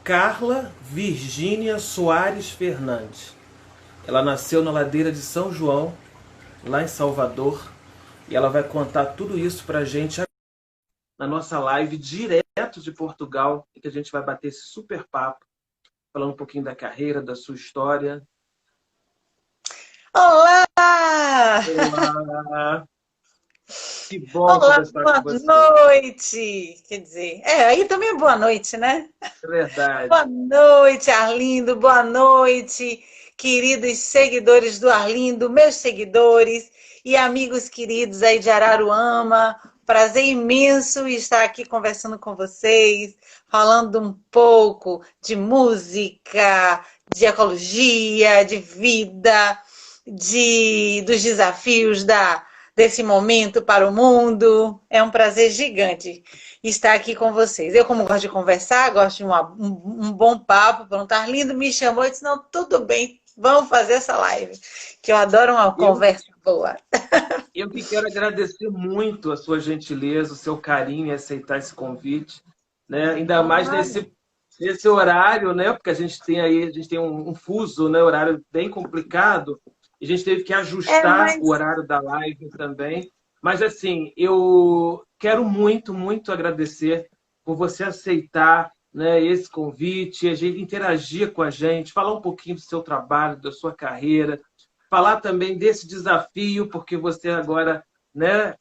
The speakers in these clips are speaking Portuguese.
Carla Virgínia Soares Fernandes. Ela nasceu na ladeira de São João, lá em Salvador, e ela vai contar tudo isso pra gente na nossa live direto de Portugal, em que a gente vai bater esse super papo, falando um pouquinho da carreira, da sua história. Olá! Olá! Que bom Olá, conversar com boa você. noite! Quer dizer, aí também é boa noite, né? É Boa verdade. noite, Arlindo, boa noite, queridos seguidores do Arlindo, meus seguidores e amigos queridos aí de Araruama. Prazer imenso estar aqui conversando com vocês, falando um pouco de música, de ecologia, de vida, dos desafios desse momento para o mundo. É um prazer gigante estar aqui com vocês. Eu, como gosto de conversar, gosto de um bom papo, pronto, Arlindo me chamou e disse, não, tudo bem, vamos fazer essa live, que eu adoro uma Eu, conversa boa. eu que quero agradecer muito a sua gentileza, o seu carinho em aceitar esse convite, né? Ainda mais nesse horário, né? Porque a gente tem um fuso, né? Horário bem complicado. E a gente teve que É, ajustar o mas horário da live também. Mas assim, eu quero muito, muito agradecer por você aceitar, né, esse convite, a gente interagir com a gente, falar um pouquinho do seu trabalho, da sua carreira, falar também desse desafio, porque você agora, né,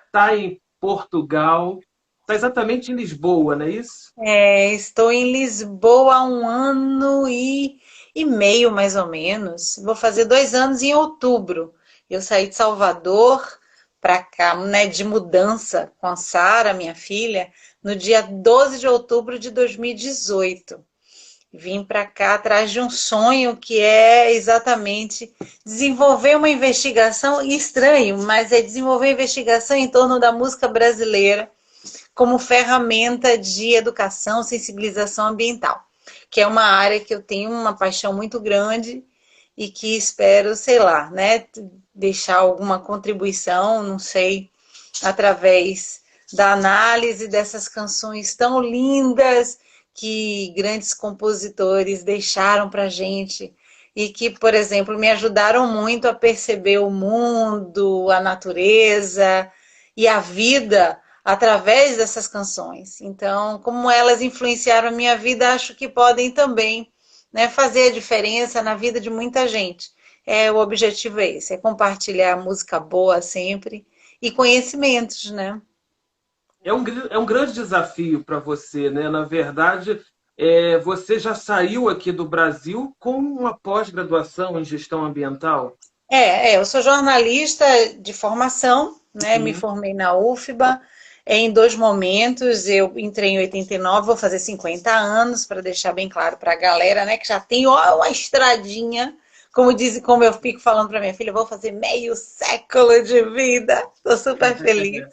está em Portugal, está exatamente em Lisboa, não é isso? estou em Lisboa há um ano e meio, mais ou menos. Vou fazer 2 anos em outubro. Eu saí de Salvador para cá, né, de mudança com a Sara, minha filha, no dia 12 de outubro de 2018. Vim para cá atrás de um sonho que é exatamente desenvolver uma investigação, estranho, mas é desenvolver uma investigação em torno da música brasileira como ferramenta de educação, sensibilização ambiental, que é uma área que eu tenho uma paixão muito grande e que espero, sei lá, né, deixar alguma contribuição, não sei, através da análise dessas canções tão lindas que grandes compositores deixaram para gente e que, por exemplo, me ajudaram muito a perceber o mundo, a natureza e a vida através dessas canções. Então, como elas influenciaram a minha vida, acho que podem também, né, fazer a diferença na vida de muita gente. O objetivo é esse, é compartilhar música boa sempre e conhecimentos, né? É um grande desafio para você, né? Na verdade, você já saiu aqui do Brasil com uma pós-graduação em gestão ambiental? Eu sou jornalista de formação, né? Me Uhum. formei na UFBA em 2 momentos. Eu entrei em 89, vou fazer 50 anos, para deixar bem claro para a galera, né? Que já tem ó, uma estradinha. Como eu fico falando para minha filha, vou fazer meio século de vida. Estou super feliz.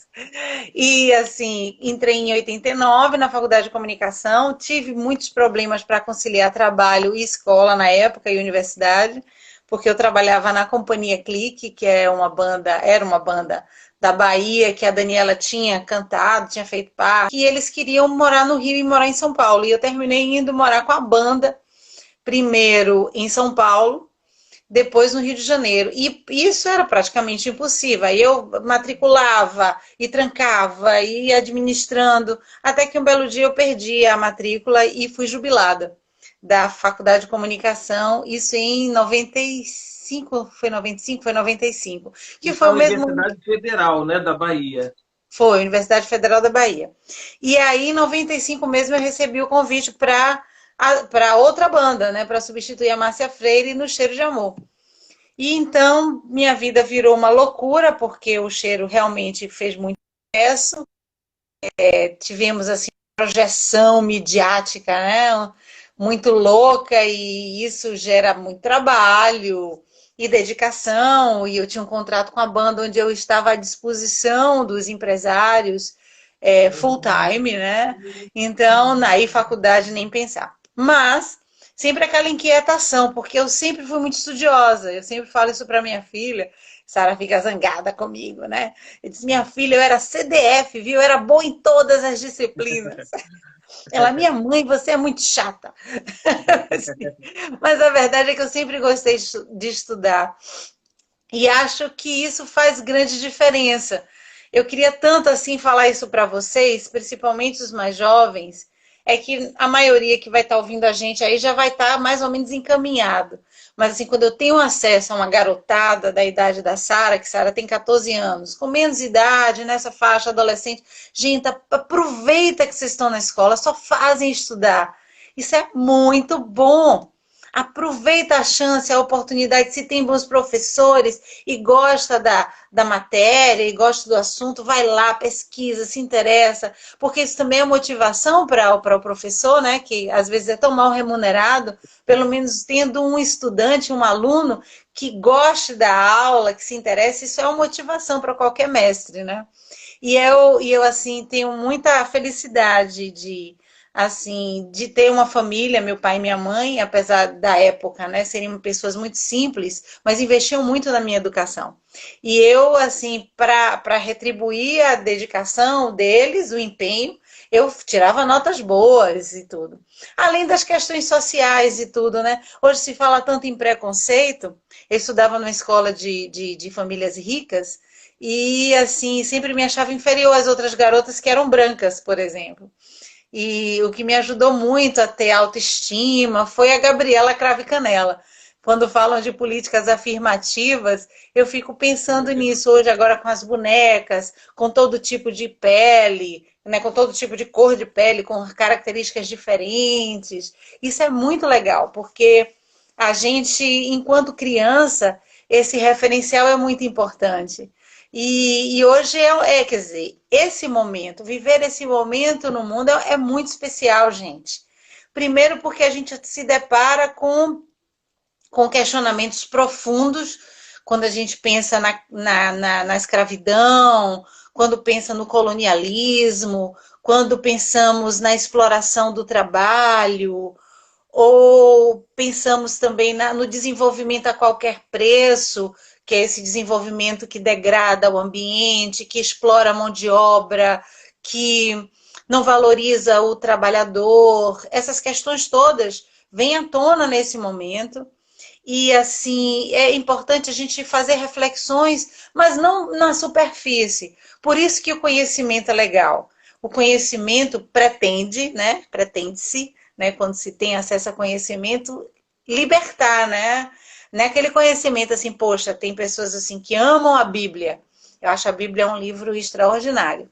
E assim, entrei em 89 na faculdade de comunicação, tive muitos problemas para conciliar trabalho e escola na época e universidade, porque eu trabalhava na Companhia Clique, que era uma banda da Bahia, que a Daniela tinha cantado, tinha feito parte, e eles queriam morar no Rio e morar em São Paulo. E eu terminei indo morar com a banda, primeiro em São Paulo, depois no Rio de Janeiro. E isso era praticamente impossível. Aí eu matriculava e trancava e ia administrando, até que um belo dia eu perdi a matrícula e fui jubilada da Faculdade de Comunicação, isso em 95, foi 95, foi 95, que Isso na foi o mesmo, Universidade Federal, né, da Bahia. foi, Universidade Federal da Bahia. E aí, em 95 mesmo, eu recebi o convite para outra banda, né, para substituir a Márcia Freire no Cheiro de Amor. E então minha vida virou uma loucura, porque o cheiro realmente fez muito sucesso. Tivemos assim projeção midiática, né? Muito louca, e isso gera muito trabalho e dedicação. E eu tinha um contrato com a banda onde eu estava à disposição dos empresários, full time, né? Então, na faculdade nem pensar. Mas sempre aquela inquietação, porque eu sempre fui muito estudiosa. Eu sempre falo isso para minha filha. Sara fica zangada comigo, né? Eu disse, minha filha, eu era CDF, viu? Eu era boa em todas as disciplinas. Ela, minha mãe, você é muito chata. Mas a verdade é que eu sempre gostei de estudar. E acho que isso faz grande diferença. Eu queria tanto assim falar isso para vocês, principalmente os mais jovens, é que a maioria que vai estar ouvindo a gente aí já vai estar mais ou menos encaminhado. Mas assim, quando eu tenho acesso a uma garotada da idade da Sara, que Sara tem 14 anos, com menos idade, nessa faixa adolescente, gente, aproveita que vocês estão na escola, só fazem estudar. Isso é muito bom. Aproveita a chance, a oportunidade, se tem bons professores e gosta da matéria e gosta do assunto, vai lá, pesquisa, se interessa, porque isso também é motivação para o professor, né, que às vezes é tão mal remunerado, pelo menos tendo um estudante, um aluno que goste da aula, que se interesse, isso é uma motivação para qualquer mestre, né? E eu assim, tenho muita felicidade de ter uma família, meu pai e minha mãe, apesar da época, né, serem pessoas muito simples, mas investiam muito na minha educação. E eu, assim, para retribuir a dedicação deles, o empenho, eu tirava notas boas e tudo. Além das questões sociais e tudo, né? Hoje se fala tanto em preconceito. Eu estudava numa escola de famílias ricas e, assim, sempre me achava inferior às outras garotas que eram brancas, por exemplo. E o que me ajudou muito a ter autoestima foi a Gabriela Cravo e Canela. Quando falam de políticas afirmativas, eu fico pensando nisso hoje, agora com as bonecas, com todo tipo de pele, né, com todo tipo de cor de pele, com características diferentes. Isso é muito legal, porque a gente, enquanto criança, esse referencial é muito importante. E hoje quer dizer, esse momento, viver esse momento no mundo é muito especial, gente. Primeiro porque a gente se depara com questionamentos profundos, quando a gente pensa na escravidão, quando pensa no colonialismo, quando pensamos na exploração do trabalho, ou pensamos também no desenvolvimento a qualquer preço, que é esse desenvolvimento que degrada o ambiente, que explora a mão de obra, que não valoriza o trabalhador. Essas questões todas vêm à tona nesse momento. E, assim, é importante a gente fazer reflexões, mas não na superfície. Por isso que o conhecimento é legal. O conhecimento pretende, né? Pretende-se, né? Quando se tem acesso a conhecimento, libertar, né? Não é aquele conhecimento assim, poxa, tem pessoas assim que amam a Bíblia. Eu acho a Bíblia um livro extraordinário.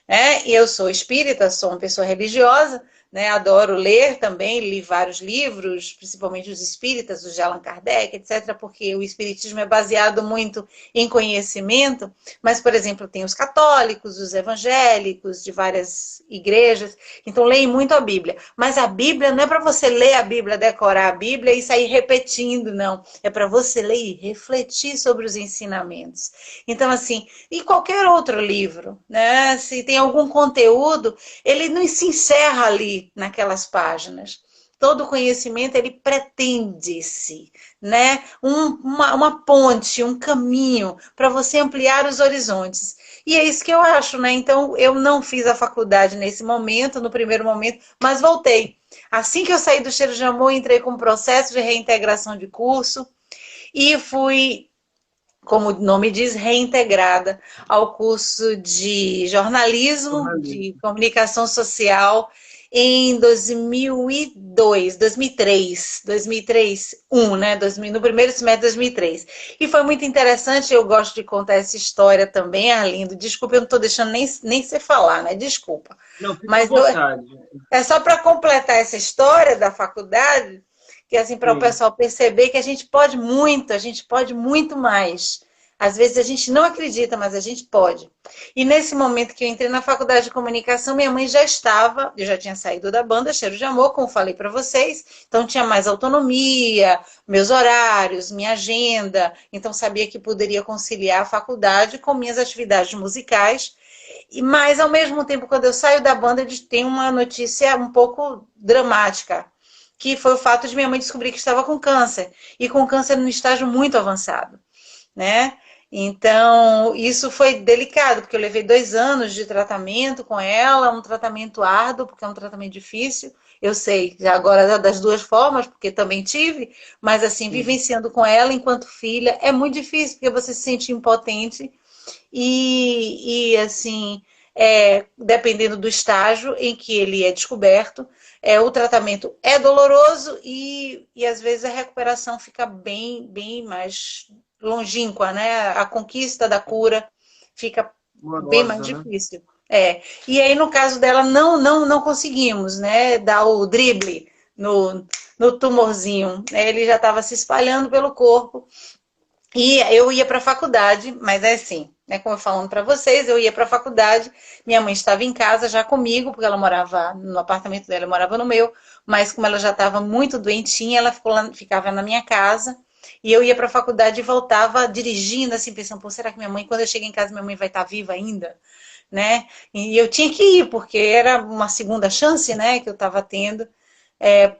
Né? E eu sou espírita, sou uma pessoa religiosa, né? Adoro ler também, li vários livros, principalmente os espíritas, os de Allan Kardec, etc., porque o espiritismo é baseado muito em conhecimento, mas, por exemplo, tem os católicos, os evangélicos, de várias igrejas, então leem muito a Bíblia. Mas a Bíblia não é para você ler a Bíblia, decorar a Bíblia e sair repetindo, não. É para você ler e refletir sobre os ensinamentos. Então, assim, e qualquer outro livro, né? Se tem algum conteúdo, ele não se encerra ali naquelas páginas. Todo conhecimento, ele pretende-se, né? Uma ponte, um caminho para você ampliar os horizontes. E é isso que eu acho, né? Então, eu não fiz a faculdade nesse momento, no primeiro momento, mas voltei. Assim que eu saí do Cheiro de Amor, entrei com um processo de reintegração de curso e fui, como o nome diz, reintegrada ao curso de jornalismo, de comunicação social em 2002, 2003, né? No primeiro semestre de 2003. E foi muito interessante, eu gosto de contar essa história também, Arlindo. Desculpa, eu não estou deixando nem você falar, né? Desculpa. Não, fica à Mas vontade. é só para completar essa história da faculdade, que assim, para o pessoal perceber que a gente pode muito mais. Às vezes a gente não acredita, mas a gente pode. E nesse momento que eu entrei na faculdade de comunicação, minha mãe eu já tinha saído da banda Cheiro de Amor, como falei para vocês, então tinha mais autonomia, meus horários, minha agenda, então sabia que poderia conciliar a faculdade com minhas atividades musicais. Mas, ao mesmo tempo, quando eu saio da banda, tem uma notícia um pouco dramática, que foi o fato de minha mãe descobrir que estava com câncer, e com câncer num estágio muito avançado, né? Então, isso foi delicado, porque eu levei 2 anos de tratamento com ela, um tratamento árduo, porque é um tratamento difícil. Eu sei, já agora das duas formas, porque também tive, mas assim, Sim. vivenciando com ela enquanto filha, é muito difícil, porque você se sente impotente assim, dependendo do estágio em que ele é descoberto, o tratamento é doloroso e às vezes a recuperação fica bem mais longínqua, né? A conquista da cura fica bem mais Amorosa, né? difícil. E aí no caso dela não conseguimos, né, dar o drible no tumorzinho, né? Ele já estava se espalhando pelo corpo e eu ia para a faculdade, mas é assim, né, como eu falando para vocês, eu ia para a faculdade, minha mãe estava em casa já comigo, porque ela morava no apartamento dela, eu morava no meu, mas como ela já estava muito doentinha, ela ficava na minha casa, e eu ia para a faculdade e voltava dirigindo, assim, pensando, pô, será que minha mãe, quando eu chegar em casa, minha mãe vai estar viva ainda? Né? E eu tinha que ir, porque era uma segunda chance, né, que eu estava tendo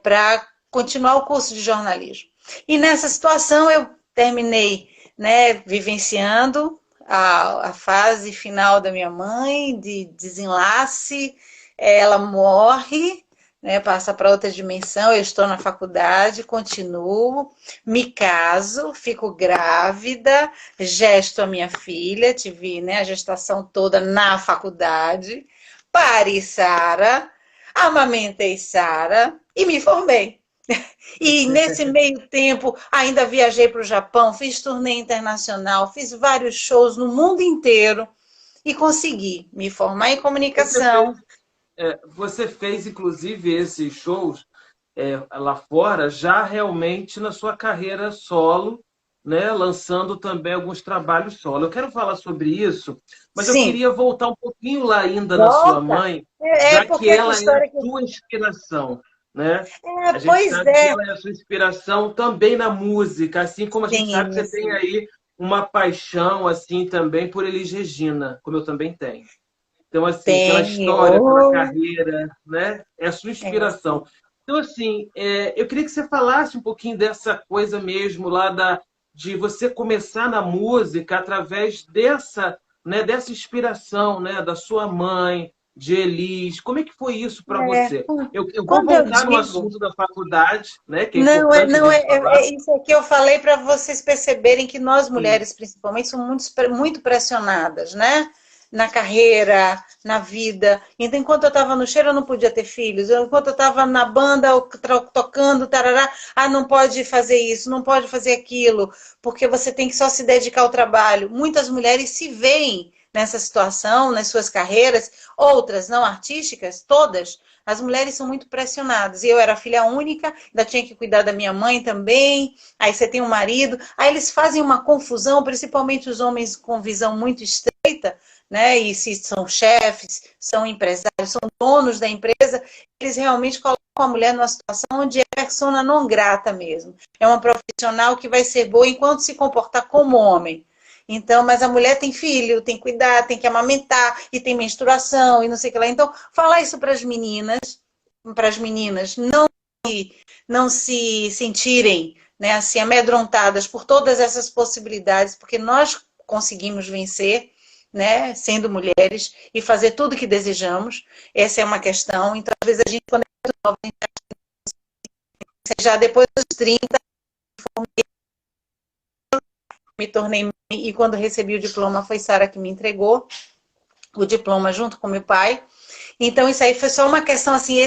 para continuar o curso de jornalismo. E nessa situação eu terminei, né, vivenciando a fase final da minha mãe, de desenlace, ela morre, né, passa para outra dimensão, eu estou na faculdade, continuo, me caso, fico grávida, gesto a minha filha, tive, né, a gestação toda na faculdade, pari Sara, amamentei Sara e me formei. E nesse meio tempo, ainda viajei para o Japão, fiz turnê internacional, fiz vários shows no mundo inteiro e consegui me formar em Você fez, comunicação. você fez, inclusive, esses shows lá fora, já realmente na sua carreira solo, né? Lançando também alguns trabalhos solo. Eu quero falar sobre isso, mas eu Sim, queria voltar um pouquinho lá ainda na sua volta. mãe, É já que porque a ela é a história que. sua inspiração, né? A gente Pois sabe que é. ela é a sua inspiração também na música, assim como a gente sabe que Sim, você tem sim. aí uma paixão assim também por Elis Regina, como eu também tenho. Então, assim, pela história, pela Tenho. carreira, né? É a sua É, inspiração. Então, assim, eu queria que você falasse um pouquinho dessa coisa mesmo lá de você começar na música através dessa, né, dessa inspiração, né, da sua mãe, de Elis. Como é que foi isso para é. você? Eu vou Quando eu voltar no digo. assunto da faculdade, né, que é Não, importante a não gente falar. isso aqui eu falei para vocês perceberem que nós Sim, mulheres, principalmente, somos muito pressionadas, né? Na carreira, na vida. Então, enquanto eu estava no cheiro, eu não podia ter filhos. Enquanto eu estava na banda, tocando, tarará, não pode fazer isso, não pode fazer aquilo, porque você tem que só se dedicar ao trabalho. Muitas mulheres se veem nessa situação, nas suas carreiras, outras não artísticas, todas, as mulheres são muito pressionadas. E eu era filha única, ainda tinha que cuidar da minha mãe também. Aí você tem um marido. Aí eles fazem uma confusão, principalmente os homens com visão muito estreita, né? E se são chefes, são empresários, são donos da empresa, eles realmente colocam a mulher numa situação onde é persona non grata mesmo. É uma profissional que vai ser boa enquanto se comportar como homem. Então, mas a mulher tem filho, tem que cuidar, tem que amamentar, e tem menstruação, e não sei o que lá. Então, falar isso para as meninas não se sentirem, né, assim, amedrontadas por todas essas possibilidades, porque nós conseguimos vencer, né, sendo mulheres, e fazer tudo o que desejamos. Essa é uma questão. Então, às vezes, a gente, quando é muito nova, já depois dos 30, me tornei mãe, e quando recebi o diploma, foi Sara que me entregou o diploma junto com meu pai. Então, isso aí foi só uma questão, assim,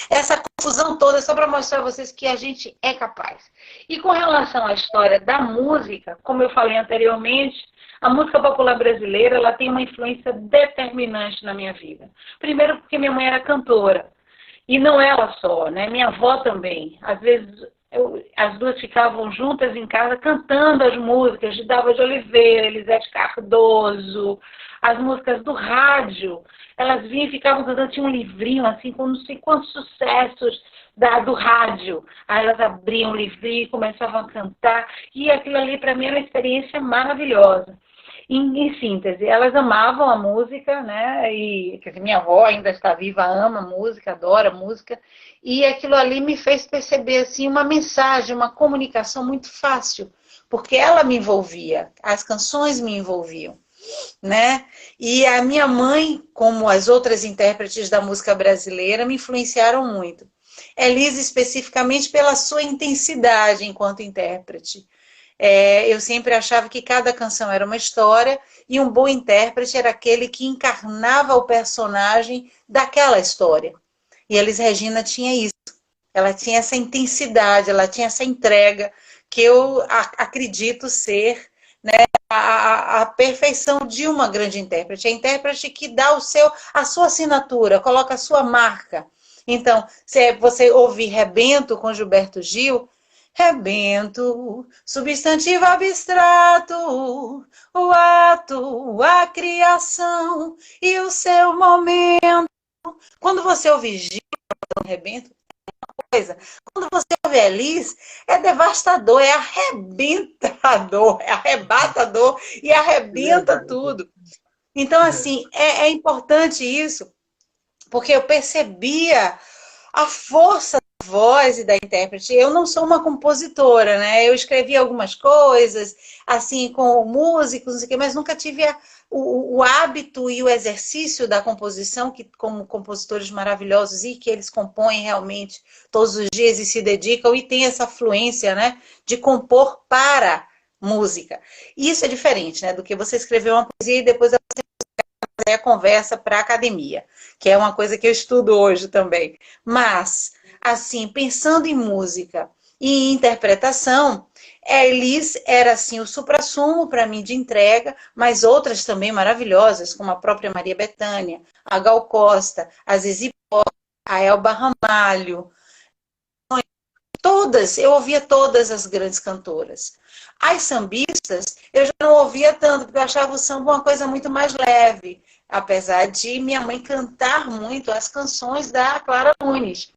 essa confusão toda, só para mostrar a vocês que a gente é capaz. E com relação à história da música, como eu falei anteriormente, a música popular brasileira, ela tem uma influência determinante na minha vida. Primeiro porque minha mãe era cantora. E não ela só, né? Minha avó também. Às vezes as duas ficavam juntas em casa cantando as músicas de Dalva de Oliveira, Elisete Cardoso, as músicas do rádio. Elas vinham e ficavam cantando, tinha um livrinho assim com não sei quantos sucessos do rádio. Aí elas abriam o livrinho e começavam a cantar. E aquilo ali para mim era uma experiência maravilhosa. Em síntese, elas amavam a música, né? E quer dizer, minha avó ainda está viva, ama música, adora música, e aquilo ali me fez perceber assim uma mensagem, uma comunicação muito fácil porque ela me envolvia, as canções me envolviam, né? E a minha mãe, como as outras intérpretes da música brasileira, me influenciaram muito. Elise, especificamente pela sua intensidade enquanto intérprete. Eu sempre achava que cada canção era uma história e um bom intérprete era aquele que encarnava o personagem daquela história. E Elis Regina tinha isso. Ela tinha essa intensidade, ela tinha essa entrega que eu acredito ser, né, a perfeição de uma grande intérprete. A intérprete que dá a sua assinatura, coloca a sua marca. Então, se você ouvir Rebento com Gilberto Gil, rebento, substantivo abstrato, o ato, a criação e o seu momento. Quando você ouvir Gil no rebento, coisa. Quando você ouve Elis, é devastador, é arrebentador, é arrebatador e arrebenta tudo. Então, assim, é importante isso, porque eu percebia a força da voz e da intérprete. Eu não sou uma compositora, né? Eu escrevi algumas coisas, assim, com músicos, não sei o quê, mas nunca tive o hábito e o exercício da composição, que como compositores maravilhosos e que eles compõem realmente todos os dias e se dedicam e tem essa fluência, né, de compor para música. E isso é diferente, né, do que você escrever uma poesia e depois fazer a conversa para a academia, que é uma coisa que eu estudo hoje também. Mas, assim, pensando em música e interpretação, Elis era assim o suprassumo para mim de entrega, mas outras também maravilhosas, como a própria Maria Bethânia, a Gal Costa, a Zizi Posse, a Elba Ramalho, todas, eu ouvia todas as grandes cantoras. As sambistas, eu já não ouvia tanto, porque eu achava o samba uma coisa muito mais leve, apesar de minha mãe cantar muito as canções da Clara Nunes.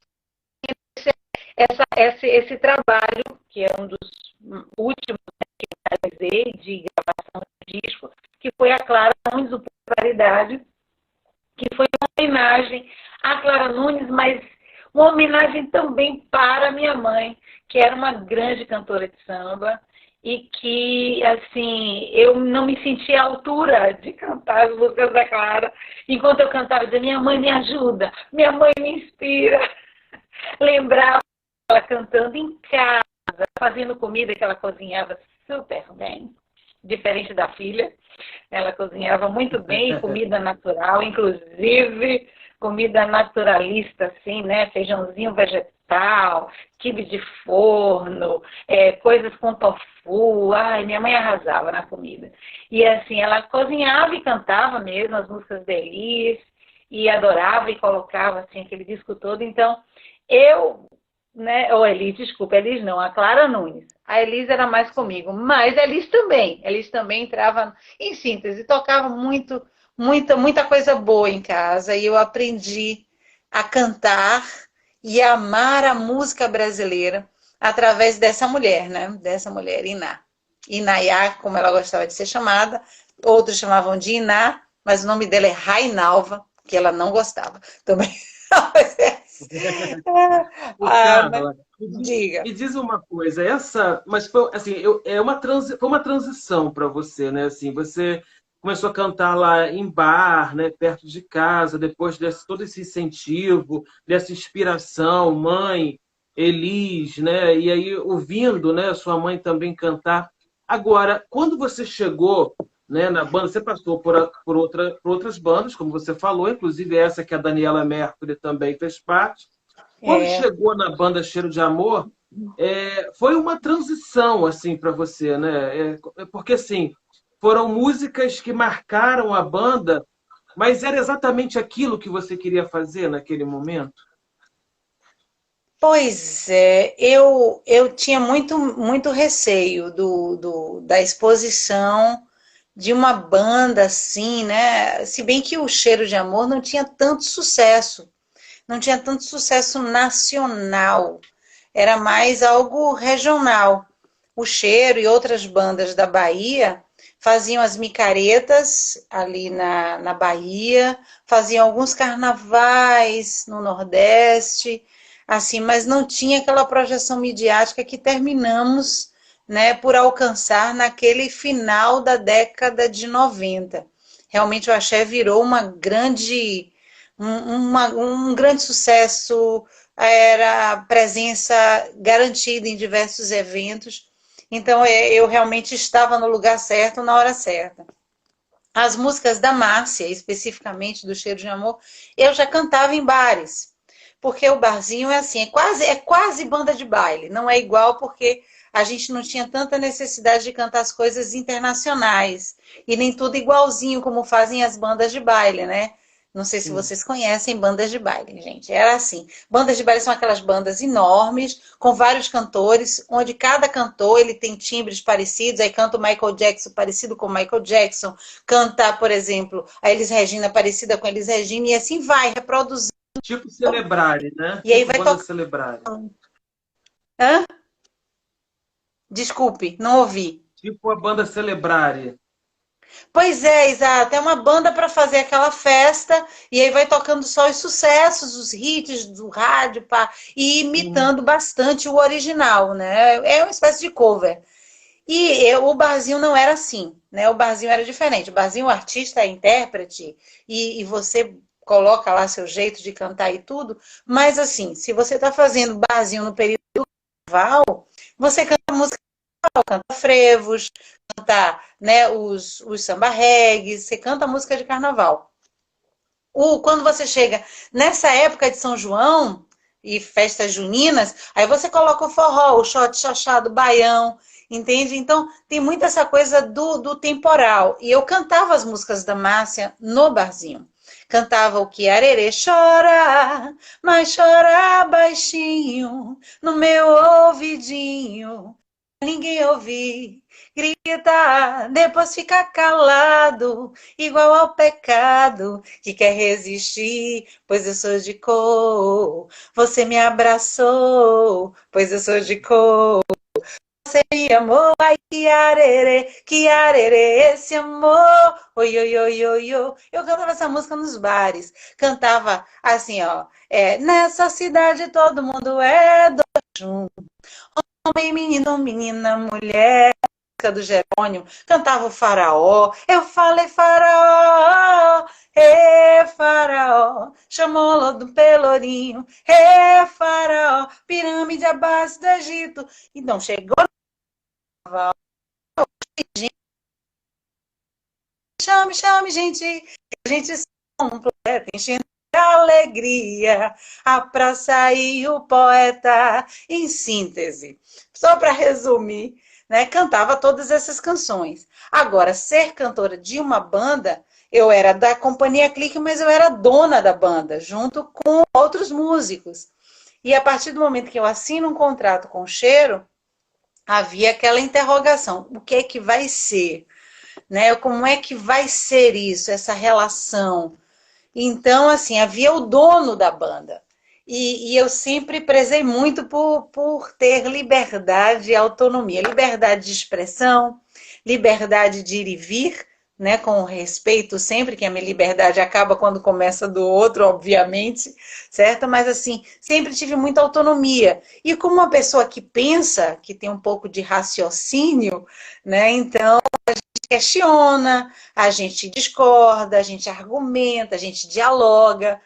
Esse trabalho, que é um dos últimos que eu realizei de gravação de disco, que foi a Clara Nunes, o Popularidade, que foi uma homenagem à Clara Nunes, mas uma homenagem também para minha mãe, que era uma grande cantora de samba e que, assim, eu não me sentia à altura de cantar as músicas da Clara. Enquanto eu cantava, eu dizia, minha mãe me ajuda, minha mãe me inspira. Lembrava ela cantando em casa, fazendo comida que ela cozinhava super bem, diferente da filha. Ela cozinhava muito bem, comida natural, inclusive comida naturalista, assim, né? Feijãozinho vegetal, quibe de forno, coisas com tofu. Ai, minha mãe arrasava na comida. E assim, ela cozinhava e cantava mesmo as músicas de Elis, e adorava e colocava assim aquele disco todo. Então, né, ou Elis, desculpa, Elis não, a Clara Nunes. A Elis era mais comigo, mas Elis também entrava em síntese, tocava muita coisa boa em casa e eu aprendi a cantar e a amar a música brasileira através dessa mulher, né? Dessa mulher, Iná. Inaiá, como ela gostava de ser chamada, outros chamavam de Iná, mas o nome dela é Rainalva, que ela não gostava também. Carla, Diga. me diz uma coisa, mas foi assim, foi uma transição para você, né? Assim, você começou a cantar lá em bar, né, perto de casa, depois desse todo esse incentivo, dessa inspiração, mãe, Elis, né? E aí ouvindo, né, sua mãe também cantar. Agora, quando você chegou, né, na banda, você passou por outras bandas, como você falou, inclusive essa que a Daniela Mercury também fez parte. Quando chegou na banda Cheiro de Amor, foi uma transição assim para você, né? Porque assim, foram músicas que marcaram a banda, mas era exatamente aquilo que você queria fazer naquele momento? Pois é, eu tinha muito receio da exposição de uma banda assim, né? Se bem que o Cheiro de Amor não tinha tanto sucesso, não tinha tanto sucesso nacional, era mais algo regional. O Cheiro e outras bandas da Bahia faziam as micaretas ali na Bahia, faziam alguns carnavais no Nordeste, assim, mas não tinha aquela projeção midiática que terminamos né, por alcançar naquele final da década de 90. Realmente o axé virou um grande sucesso, era presença garantida em diversos eventos. Então eu realmente estava no lugar certo, na hora certa. As músicas da Márcia, especificamente do Cheiro de Amor, eu já cantava em bares. Porque o barzinho é assim, é quase banda de baile. Não é igual porque a gente não tinha tanta necessidade de cantar as coisas internacionais. E nem tudo igualzinho como fazem as bandas de baile, né? Não sei se Sim. vocês conhecem bandas de baile, gente. Era assim. Bandas de baile são aquelas bandas enormes, com vários cantores, onde cada cantor ele tem timbres parecidos. Aí canta o Michael Jackson parecido com o Michael Jackson. Canta, por exemplo, a Elis Regina parecida com a Elis Regina. E assim vai, reproduzindo. Tipo Celebrare, né? E aí Tipo vai banda tocando. Celebrare. Hã? Desculpe, não ouvi. Tipo a banda Celebrare. Pois é, exato. É uma banda para fazer aquela festa e aí vai tocando só os sucessos, os hits do rádio, pá, e Sim. imitando bastante o original, né? É uma espécie de cover. O barzinho não era assim, né? O barzinho era diferente. O barzinho, o artista é intérprete e você coloca lá seu jeito de cantar e tudo, mas assim, se você está fazendo barzinho no período do carnaval, você canta música, canta frevos, canta, né, os samba reggae, você canta música de carnaval. Quando você chega nessa época de São João e festas juninas, aí você coloca o forró, o shot chachado, o baião, entende? Então tem muito essa coisa do temporal. E eu cantava as músicas da Márcia no barzinho. Cantava o que arerê chora, mas chora baixinho, no meu ouvidinho, ninguém ouvir. Grita, depois fica calado, igual ao pecado que quer resistir, pois eu sou de cor. Você me abraçou, pois eu sou de cor. Você me amou, ai que arerê, esse amor. Oi, oi, oi, oi, oi. Eu cantava essa música nos bares. Cantava assim, ó. Nessa cidade todo mundo é do homem, menino, menina, mulher. Do Jerônimo, cantava o Faraó, eu falei Faraó, Faraó, chamou do Pelourinho, Faraó, pirâmide abaixo do Egito. Então chegou chame, chame, gente se completa, enchendo de alegria, a praça e o poeta, em síntese. Só para resumir, né, cantava todas essas canções. Agora, ser cantora de uma banda, eu era da Companhia Clique, mas eu era dona da banda, junto com outros músicos. E a partir do momento que eu assino um contrato com o Cheiro, havia aquela interrogação: o que é que vai ser? Né? Como é que vai ser isso, essa relação? Então, assim, havia o dono da banda. E eu sempre prezei muito por ter liberdade e autonomia, liberdade de expressão, liberdade de ir e vir, né, com respeito sempre, que a minha liberdade acaba quando começa do outro, obviamente, certo? Mas assim, sempre tive muita autonomia. E como uma pessoa que pensa, que tem um pouco de raciocínio, né, então questiona, a gente discorda, a gente argumenta, a gente dialoga.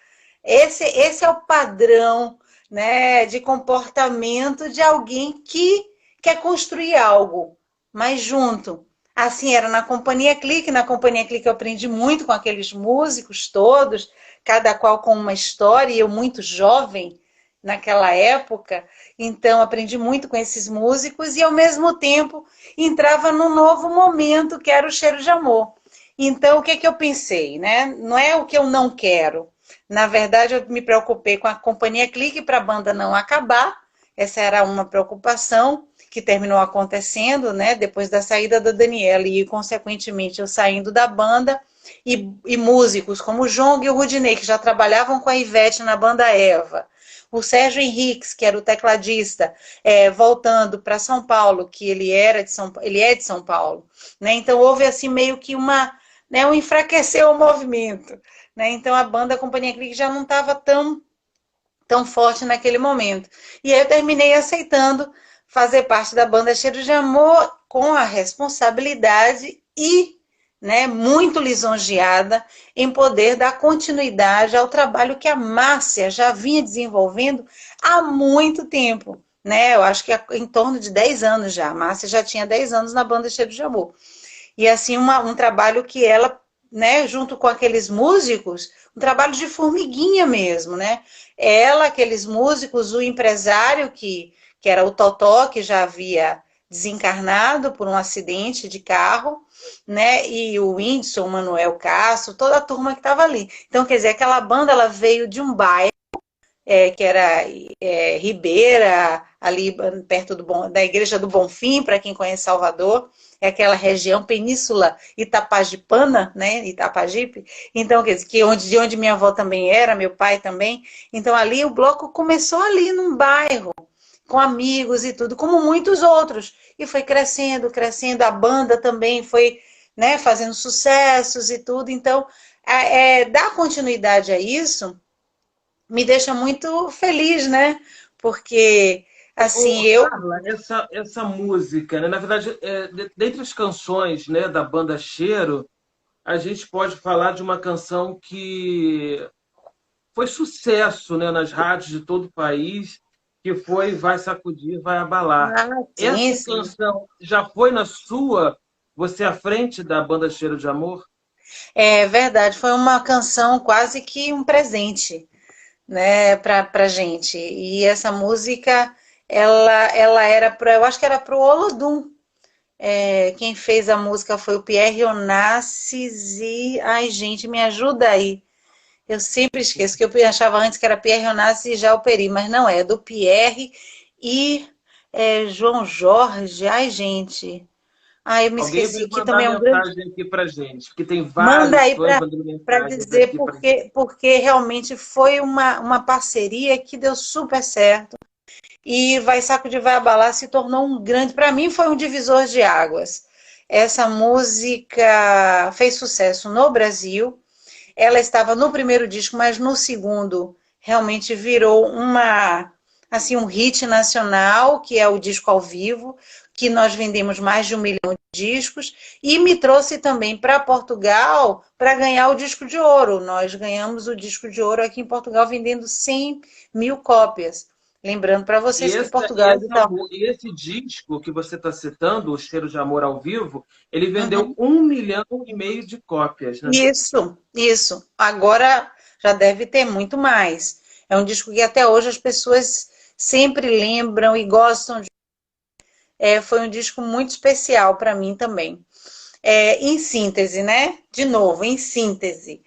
Esse é o padrão, né, de comportamento de alguém que quer construir algo, mas junto. Assim era na Companhia Clique. Na Companhia Clique eu aprendi muito com aqueles músicos todos, cada qual com uma história, e eu muito jovem naquela época, então aprendi muito com esses músicos e ao mesmo tempo entrava num novo momento que era o Cheiro de Amor. Então o que que eu pensei, né? Não é o que eu não quero. Na verdade, eu me preocupei com a Companhia Clique para a banda não acabar. Essa era uma preocupação que terminou acontecendo, né? Depois da saída da Daniela e, consequentemente, eu saindo da banda. E músicos como o Jong e o Rudinei, que já trabalhavam com a Ivete na banda Eva. O Sérgio Henriques, que era o tecladista, voltando para São Paulo, que ele é de São Paulo, né? Então houve assim meio que um enfraqueceu o movimento, né? Então a banda a Companhia Clique já não estava tão forte naquele momento. E aí eu terminei aceitando fazer parte da banda Cheiro de Amor com a responsabilidade e, né, muito lisonjeada em poder dar continuidade ao trabalho que a Márcia já vinha desenvolvendo há muito tempo. Né? Eu acho que em torno de 10 anos já. A Márcia já tinha 10 anos na banda Cheiro de Amor. E assim, um trabalho que ela, né, junto com aqueles músicos, um trabalho de formiguinha mesmo, né? Ela, aqueles músicos, o empresário que era o Totó, que já havia desencarnado por um acidente de carro, né? E o Whindersson, o Manuel Castro, toda a turma que estava ali. Então, quer dizer, aquela banda ela veio de um bairro que era Ribeira, ali perto da Igreja do Bonfim, para quem conhece Salvador, é aquela região península Itapajipana, né, Itapajipe, então, quer dizer, de onde minha avó também era, meu pai também, então ali o bloco começou ali num bairro, com amigos e tudo, como muitos outros, e foi crescendo, crescendo, a banda também foi, né, fazendo sucessos e tudo, então, dar continuidade a isso me deixa muito feliz, né? Porque, assim, eu. Carla, essa música, né? Na verdade, dentre as canções, né, da banda Cheiro, a gente pode falar de uma canção que foi sucesso, né, nas rádios de todo o país, que foi Vai Sacudir, Vai Abalar. Ah, sim, Essa sim. canção já foi na sua, você à frente da banda Cheiro de Amor? É verdade, foi uma canção quase que um presente, né, pra gente. E essa música, ela era para, eu acho que era pro Olodum. Quem fez a música foi o Pierre Onassis e, ai, gente, me ajuda aí. Eu sempre esqueço que eu achava antes que era Pierre Onassis e Jalperi, mas não é do Pierre e João Jorge. Ai, gente. Ai, eu me Alguém esqueci vai que mandar também é um grande. mensagem aqui pra gente, porque tem Manda vários aí fãs mandando para mensagens dizer aqui pra gente. porque realmente foi uma parceria que deu super certo. E Vai Saco de Vai Abalar se tornou um grande. Para mim, foi um divisor de águas. Essa música fez sucesso no Brasil. Ela estava no primeiro disco, mas no segundo realmente virou um hit nacional, que é o disco ao vivo, que nós vendemos mais de 1 milhão de discos, e me trouxe também para Portugal para ganhar o disco de ouro. Nós ganhamos o disco de ouro aqui em Portugal vendendo 100 mil cópias. Lembrando para E, vocês que essa, Portugal e, é essa, vital. mu- e esse disco que você está citando, O Cheiro de Amor ao Vivo, ele vendeu Uhum. 1,5 milhão de cópias, né? Isso. Agora já deve ter muito mais. É um disco que até hoje as pessoas sempre lembram e gostam de. Foi um disco muito especial para mim também. Em síntese, né? De novo, em síntese.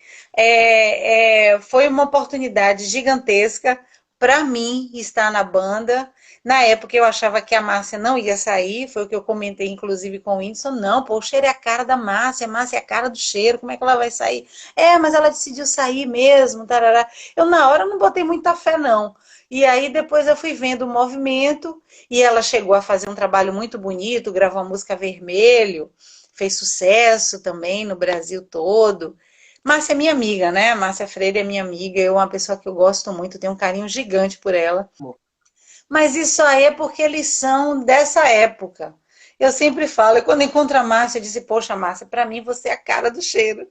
Foi uma oportunidade gigantesca para mim estar na banda. Na época eu achava que a Márcia não ia sair, foi o que eu comentei inclusive com o Whindersson. Não, pô, o Cheiro é a cara da Márcia, a Márcia é a cara do Cheiro, como é que ela vai sair? Mas ela decidiu sair mesmo, tarará. Eu na hora não botei muita fé não. E aí depois eu fui vendo o movimento e ela chegou a fazer um trabalho muito bonito, gravou a música Vermelho, fez sucesso também no Brasil todo. Márcia é minha amiga, né? Márcia Freire é minha amiga, é uma pessoa que eu gosto muito, tenho um carinho gigante por ela. Mas isso aí é porque eles são dessa época. Eu sempre falo, e quando encontro a Márcia, eu disse, poxa, Márcia, para mim você é a cara do Cheiro.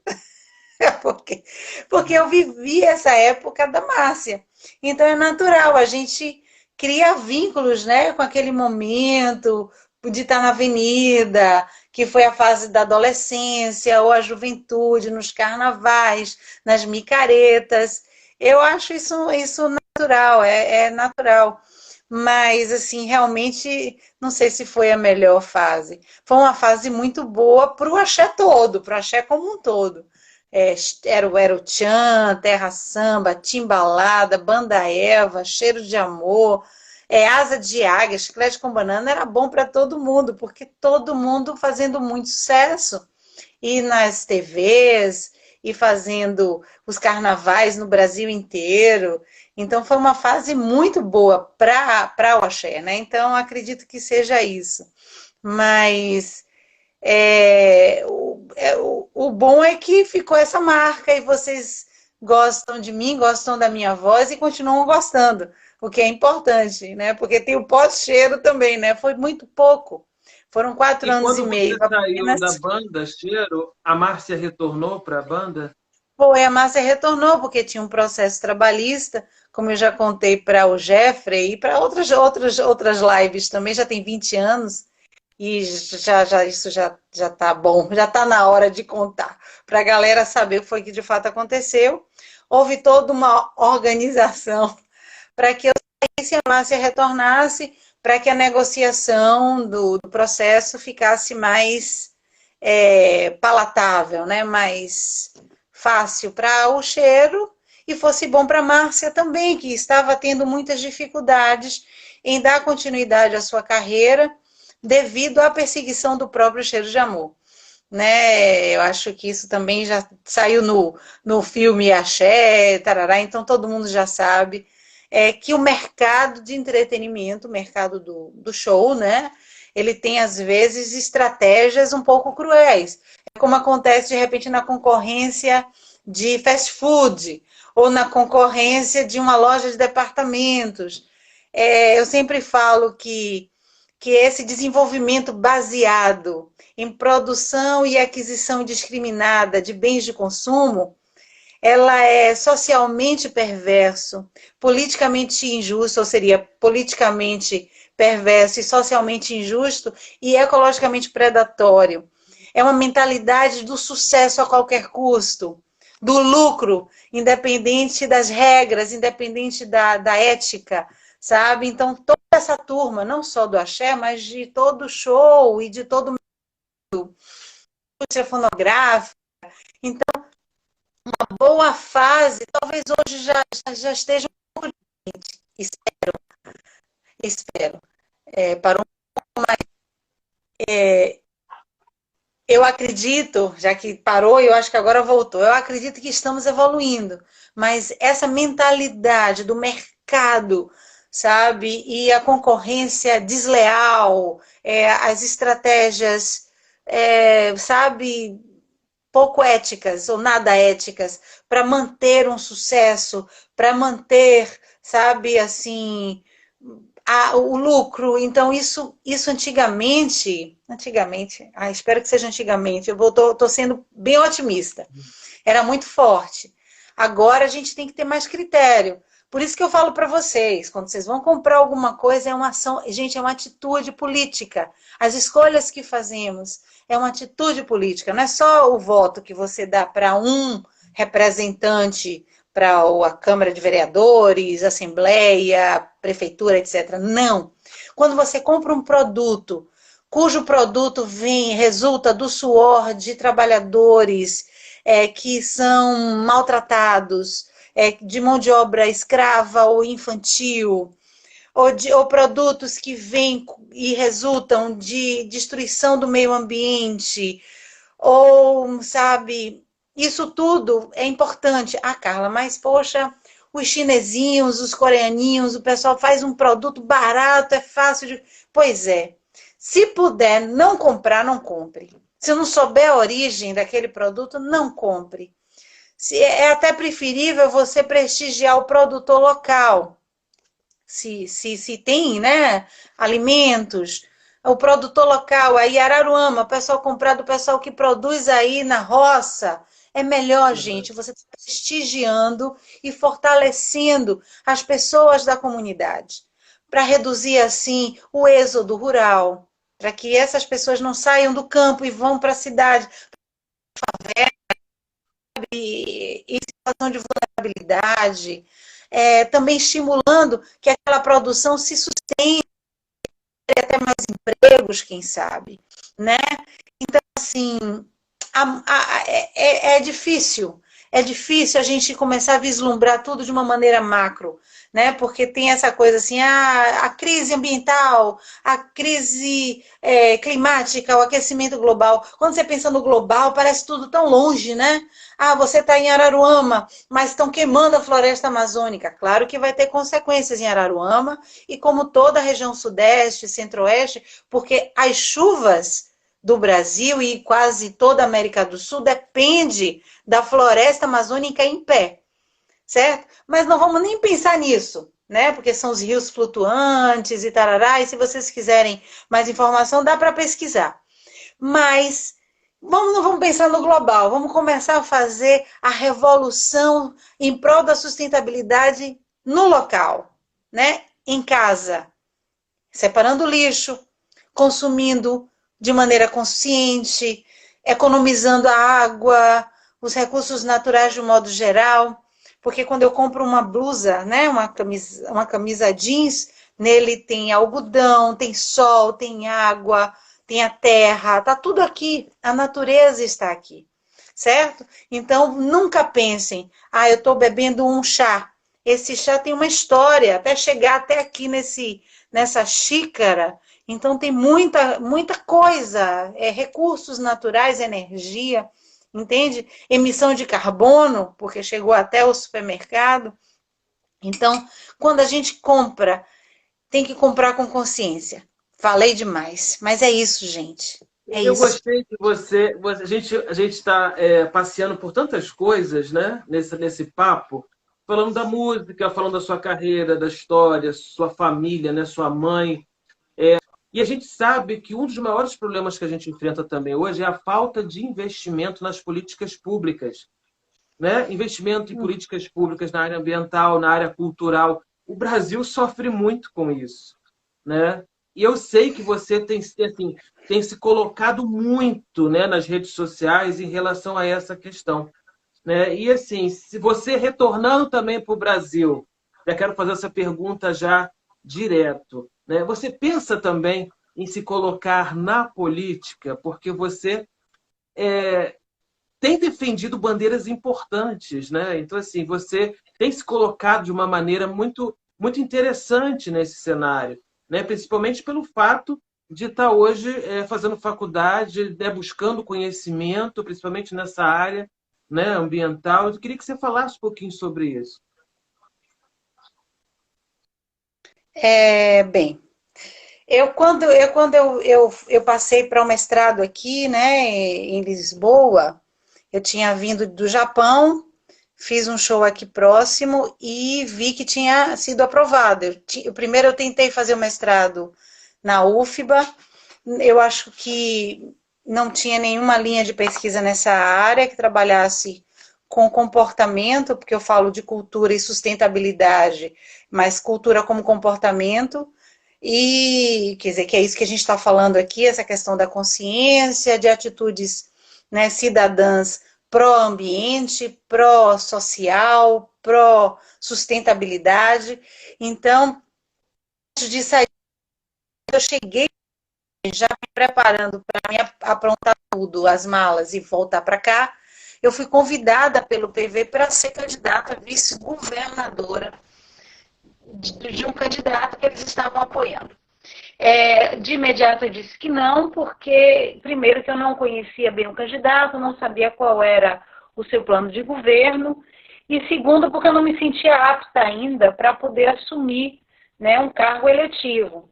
Porque eu vivi essa época da Márcia. Então é natural, a gente cria vínculos, né, com aquele momento de estar na avenida, que foi a fase da adolescência ou a juventude, nos carnavais, nas micaretas. Eu acho isso natural, é natural. Mas, assim, realmente, não sei se foi a melhor fase. Foi uma fase muito boa para o axé todo, para o axé como um todo. Era o Tchan, Terra Samba, Timbalada, Banda Eva, Cheiro de Amor, Asa de Águia, Chiclete com Banana, era bom para todo mundo, porque todo mundo fazendo muito sucesso. E nas TVs, e fazendo os carnavais no Brasil inteiro. Então foi uma fase muito boa para o axé, né? Então acredito que seja isso. Mas o bom é que ficou essa marca e vocês gostam de mim, gostam da minha voz e continuam gostando, o que é importante, né? Porque tem o pós-cheiro também, né? Foi muito pouco. Foram 4 E anos e quando meio. você saiu da Apenas banda Cheiro, a Márcia retornou para a banda? foi, a Márcia retornou, porque tinha um processo trabalhista, como eu já contei para o Jeffrey e para outras lives também, já tem 20 anos, e isso já tá bom, já está na hora de contar, para a galera saber o que foi que de fato aconteceu. Houve toda uma organização para que eu saísse e a Márcia retornasse, para que a negociação do processo ficasse mais palatável, né? Mais fácil para o Cheiro e fosse bom para a Márcia também, que estava tendo muitas dificuldades em dar continuidade à sua carreira devido à perseguição do próprio Cheiro de Amor. Né? Eu acho que isso também já saiu no filme Axé, tarará, então todo mundo já sabe que o mercado de entretenimento, o mercado do show, né? Ele tem, às vezes, estratégias um pouco cruéis. É como acontece, de repente, na concorrência de fast food ou na concorrência de uma loja de departamentos. Eu sempre falo que esse desenvolvimento baseado em produção e aquisição indiscriminada de bens de consumo, ela é socialmente perverso, politicamente injusto, ou seria politicamente perverso e socialmente injusto e ecologicamente predatório. É uma mentalidade do sucesso a qualquer custo, do lucro, independente das regras, independente da ética, sabe? Então, toda essa turma, não só do axé, mas de todo show e de todo indústria fonográfica. Então, uma boa fase, talvez hoje já esteja um pouco diferente. Espero. Para eu acredito, já que parou, eu acho que agora voltou. Eu acredito que estamos evoluindo, mas essa mentalidade do mercado, sabe, e a concorrência desleal, as estratégias, sabe, pouco éticas ou nada éticas para manter um sucesso, para manter, sabe, assim, o lucro. Então, isso antigamente, espero que seja antigamente, eu tô sendo bem otimista, era muito forte. Agora a gente tem que ter mais critério. Por isso que eu falo para vocês, quando vocês vão comprar alguma coisa, é uma ação, gente, é uma atitude política. As escolhas que fazemos é uma atitude política, não é só o voto que você dá para um representante, para a Câmara de Vereadores, Assembleia, Prefeitura, etc. Não. Quando você compra um produto, cujo produto resulta do suor de trabalhadores que são maltratados, de mão de obra escrava ou infantil, ou produtos que vêm e resultam de destruição do meio ambiente, ou, sabe, isso tudo é importante. Ah, Carla, mas, poxa, os chinesinhos, os coreaninhos, o pessoal faz um produto barato, é fácil de... Pois é. Se puder não comprar, não compre. Se não souber a origem daquele produto, não compre. É até preferível você prestigiar o produtor local. Se tem, né, alimentos, o produtor local, aí Araruama, o pessoal comprar do pessoal que produz aí na roça, é melhor, Uhum. gente, você está prestigiando e fortalecendo as pessoas da comunidade, para reduzir, assim, o êxodo rural, para que essas pessoas não saiam do campo e vão para a cidade, em situação de vulnerabilidade, também estimulando que aquela produção se sustente, até mais empregos, quem sabe, né? Então, assim, é difícil a gente começar a vislumbrar tudo de uma maneira macro, né? Porque tem essa coisa assim, a crise ambiental, a crise climática, o aquecimento global. Quando você pensa no global, parece tudo tão longe, né? Ah, você está em Araruama, mas estão queimando a floresta amazônica. Claro que vai ter consequências em Araruama e como toda a região sudeste, centro-oeste, porque as chuvas do Brasil e quase toda a América do Sul depende da floresta amazônica em pé, certo? Mas não vamos nem pensar nisso. né? Porque são os rios flutuantes e tarará. E se vocês quiserem mais informação, dá para pesquisar. Mas não vamos pensar no global, vamos começar a fazer a revolução em prol da sustentabilidade no local, né? Em casa, separando o lixo, consumindo de maneira consciente, economizando a água, os recursos naturais de um modo geral, porque quando eu compro uma blusa, né, uma camisa jeans, nele tem algodão, tem sol, tem água, tem a terra, tá tudo aqui, a natureza está aqui, certo? Então, nunca pensem, eu estou bebendo um chá. Esse chá tem uma história, até chegar até aqui nessa xícara. Então, tem muita coisa, recursos naturais, energia, entende? Emissão de carbono, porque chegou até o supermercado. Então, quando a gente compra, tem que comprar com consciência. Falei demais, mas é isso, gente. É Eu isso. gostei de você. A gente está passeando por tantas coisas, né? Nesse papo, falando da música, falando da sua carreira, da história, sua família, né? Sua mãe. E a gente sabe que um dos maiores problemas que a gente enfrenta também hoje é a falta de investimento nas políticas públicas, né? Investimento em políticas públicas na área ambiental, na área cultural. O Brasil sofre muito com isso, né? E eu sei que você tem se colocado muito, né, nas redes sociais em relação a essa questão, né? E assim, se você retornando também para o Brasil, já quero fazer essa pergunta já direto, né? Você pensa também em se colocar na política, porque você tem defendido bandeiras importantes, né? Então, assim, você tem se colocado de uma maneira muito interessante nesse cenário, né? Principalmente pelo fato de estar hoje fazendo faculdade, né? Buscando conhecimento, principalmente nessa área, né? Ambiental. Eu queria que você falasse um pouquinho sobre isso. Bem, quando eu passei para o mestrado aqui, né, em Lisboa, eu tinha vindo do Japão, fiz um show aqui próximo e vi que tinha sido aprovado. Primeiro eu tentei fazer o mestrado na UFBA, eu acho que não tinha nenhuma linha de pesquisa nessa área que trabalhasse com comportamento, porque eu falo de cultura e sustentabilidade, mas cultura como comportamento. E quer dizer que é isso que a gente está falando aqui, essa questão da consciência, de atitudes, né, cidadãs pró-ambiente, pró-social, pró-sustentabilidade. Então, antes de sair, eu cheguei já me preparando para me aprontar tudo, as malas e voltar para cá. Eu fui convidada pelo PV para ser candidata a vice-governadora de um candidato que eles estavam apoiando. De imediato eu disse que não, porque, primeiro, que eu não conhecia bem o candidato, não sabia qual era o seu plano de governo, e segundo, porque eu não me sentia apta ainda para poder assumir, né, um cargo eletivo.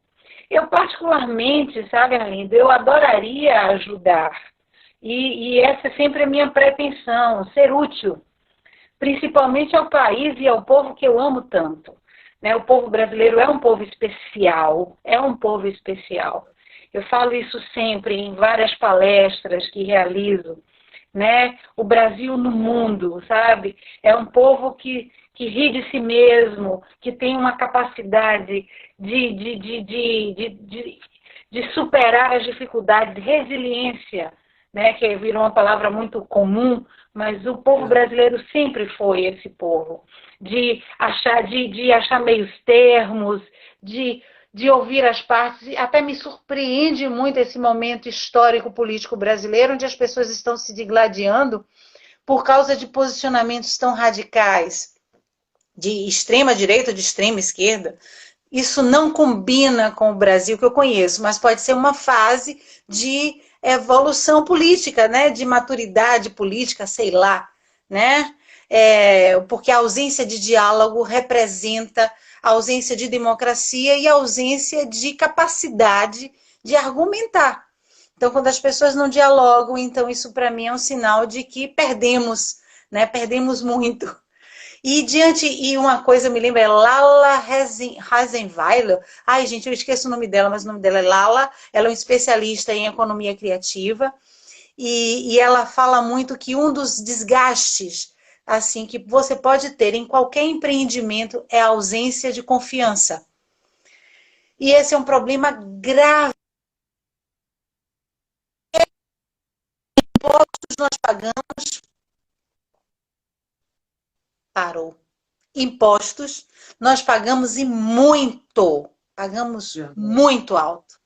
Eu, particularmente, sabe, Arlindo, eu adoraria ajudar, e essa é sempre a minha pretensão, ser útil, principalmente ao país e ao povo que eu amo tanto. Né? O povo brasileiro é um povo especial, é um povo especial. Eu falo isso sempre em várias palestras que realizo, né? O Brasil no mundo, sabe? É um povo que ri de si mesmo, que tem uma capacidade de superar as dificuldades, resiliência, né? Que virou uma palavra muito comum, mas o povo brasileiro sempre foi esse povo, de achar meios termos, de ouvir as partes. Até me surpreende muito esse momento histórico político brasileiro, onde as pessoas estão se digladiando por causa de posicionamentos tão radicais, de extrema direita ou de extrema esquerda. Isso não combina com o Brasil que eu conheço, mas pode ser uma fase de evolução política, né? De maturidade política, sei lá, né? Porque a ausência de diálogo representa a ausência de democracia e a ausência de capacidade de argumentar. Então, quando as pessoas não dialogam, então isso para mim é um sinal de que perdemos, né? Perdemos muito. E uma coisa me lembra, é Lala Hasenweiler. Ai, gente, eu esqueço o nome dela, mas o nome dela é Lala. Ela é uma especialista em economia criativa. E ela fala muito que um dos desgastes assim que você pode ter em qualquer empreendimento é a ausência de confiança. E esse é um problema grave. Impostos nós pagamos. Parou. Impostos nós pagamos e muito. Pagamos muito alto.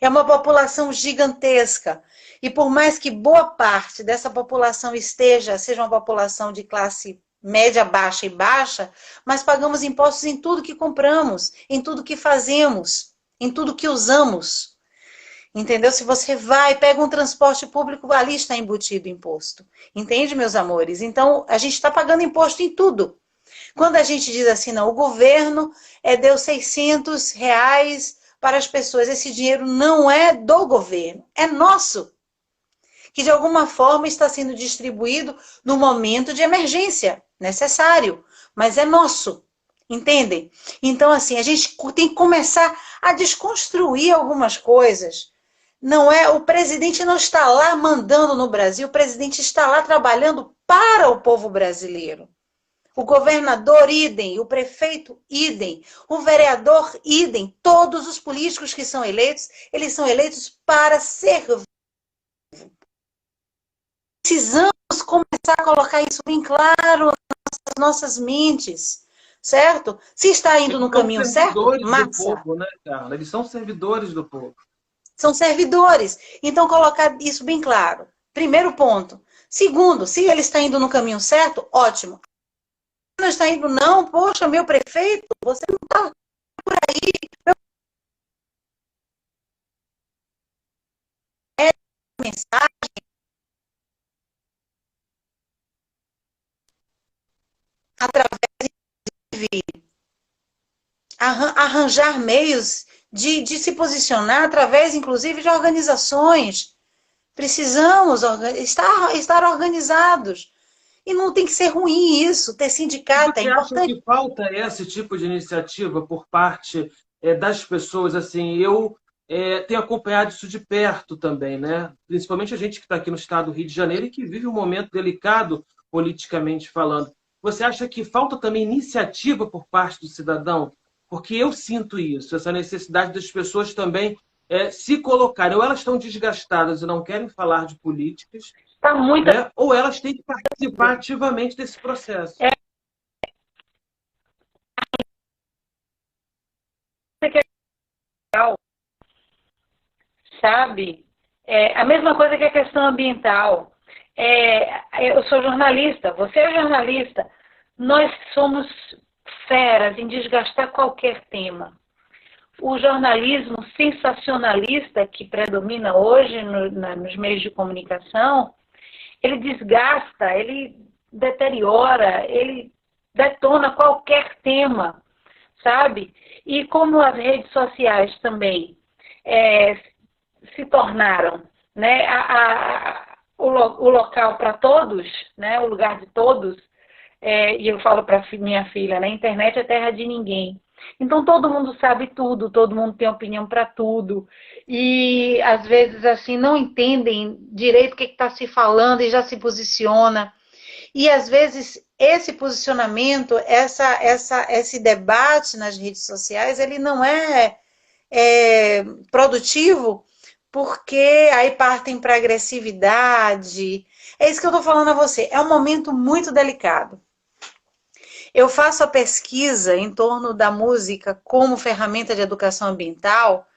É uma população gigantesca. E por mais que boa parte dessa população seja uma população de classe média, baixa e baixa, mas pagamos impostos em tudo que compramos, em tudo que fazemos, em tudo que usamos. Entendeu? Se você vai, pega um transporte público, ali está embutido imposto. Entende, meus amores? Então, a gente está pagando imposto em tudo. Quando a gente diz assim, não, o governo deu R$ 600 para as pessoas, esse dinheiro não é do governo, é nosso. Que de alguma forma está sendo distribuído no momento de emergência, necessário, mas é nosso. Entendem? Então, assim, a gente tem que começar a desconstruir algumas coisas. Não é, o presidente não está lá mandando no Brasil, o presidente está lá trabalhando para o povo brasileiro. O governador, idem, o prefeito, idem, o vereador, idem, todos os políticos que são eleitos, eles são eleitos para servir. Precisamos começar a colocar isso bem claro nas nossas mentes, certo? Se está indo no caminho certo, massa. Do povo, né, Carla? Eles são servidores do povo. São servidores. Então, colocar isso bem claro. Primeiro ponto. Segundo, se ele está indo no caminho certo, ótimo. Se não está indo, não, poxa, meu prefeito, você não está por aí. Mensagem. Através de arranjar meios de se posicionar através, inclusive, de organizações. Precisamos estar organizados. E não tem que ser ruim isso, ter sindicato é importante. Você acha que falta esse tipo de iniciativa por parte das pessoas? Assim, eu tenho acompanhado isso de perto também, né? Principalmente a gente que está aqui no estado do Rio de Janeiro e que vive um momento delicado politicamente falando. Você acha que falta também iniciativa por parte do cidadão? Porque eu sinto isso, essa necessidade das pessoas também se colocarem. Ou elas estão desgastadas e não querem falar de políticas, tá muito... né? Ou elas têm que participar ativamente desse processo. Sabe? A mesma coisa que a questão ambiental. Eu sou jornalista, você é jornalista. Nós somos feras em desgastar qualquer tema. O jornalismo sensacionalista que predomina hoje nos meios de comunicação, ele desgasta, ele deteriora, ele detona qualquer tema, sabe? E como as redes sociais também se tornaram, né, o local para todos, né, o lugar de todos, e eu falo para minha filha, né, a internet é terra de ninguém. Então todo mundo sabe tudo, todo mundo tem opinião para tudo. E às vezes assim não entendem direito o que está se falando e já se posiciona. E às vezes esse posicionamento, esse debate nas redes sociais, ele não é produtivo, porque aí partem para agressividade. É isso que eu estou falando a você. É um momento muito delicado. Eu faço a pesquisa em torno da música como ferramenta de educação ambiental,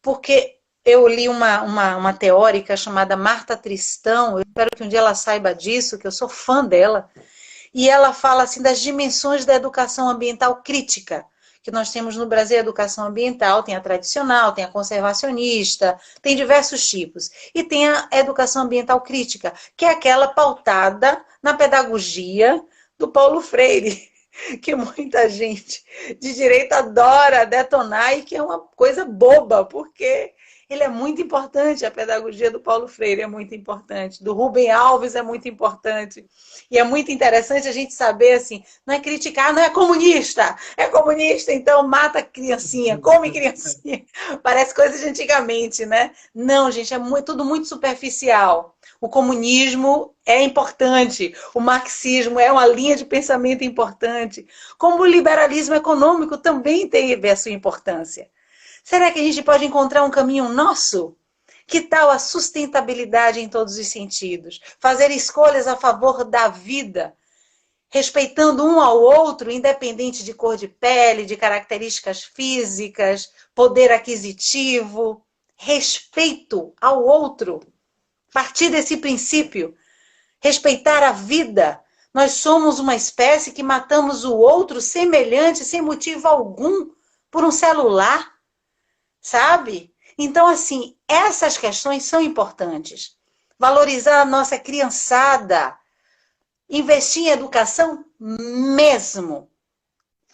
porque eu li uma teórica chamada Marta Tristão, eu espero que um dia ela saiba disso, que eu sou fã dela, e ela fala assim das dimensões da educação ambiental crítica, que nós temos no Brasil. A educação ambiental tem a tradicional, tem a conservacionista, tem diversos tipos. E tem a educação ambiental crítica, que é aquela pautada na pedagogia do Paulo Freire, que muita gente de direita adora detonar e que é uma coisa boba, porque ele é muito importante, a pedagogia do Paulo Freire é muito importante, do Rubem Alves é muito importante. E é muito interessante a gente saber, assim, não é criticar, não é comunista, então mata criancinha, come criancinha. Parece coisa de antigamente, né? Não, gente, é muito, tudo muito superficial. O comunismo é importante, o marxismo é uma linha de pensamento importante, como o liberalismo econômico também teve a sua importância. Será que a gente pode encontrar um caminho nosso? Que tal a sustentabilidade em todos os sentidos? Fazer escolhas a favor da vida, respeitando um ao outro, independente de cor de pele, de características físicas, poder aquisitivo, respeito ao outro. Partir desse princípio, respeitar a vida. Nós somos uma espécie que matamos o outro semelhante, sem motivo algum, por um celular, sabe? Então, assim, essas questões são importantes. Valorizar a nossa criançada, investir em educação mesmo.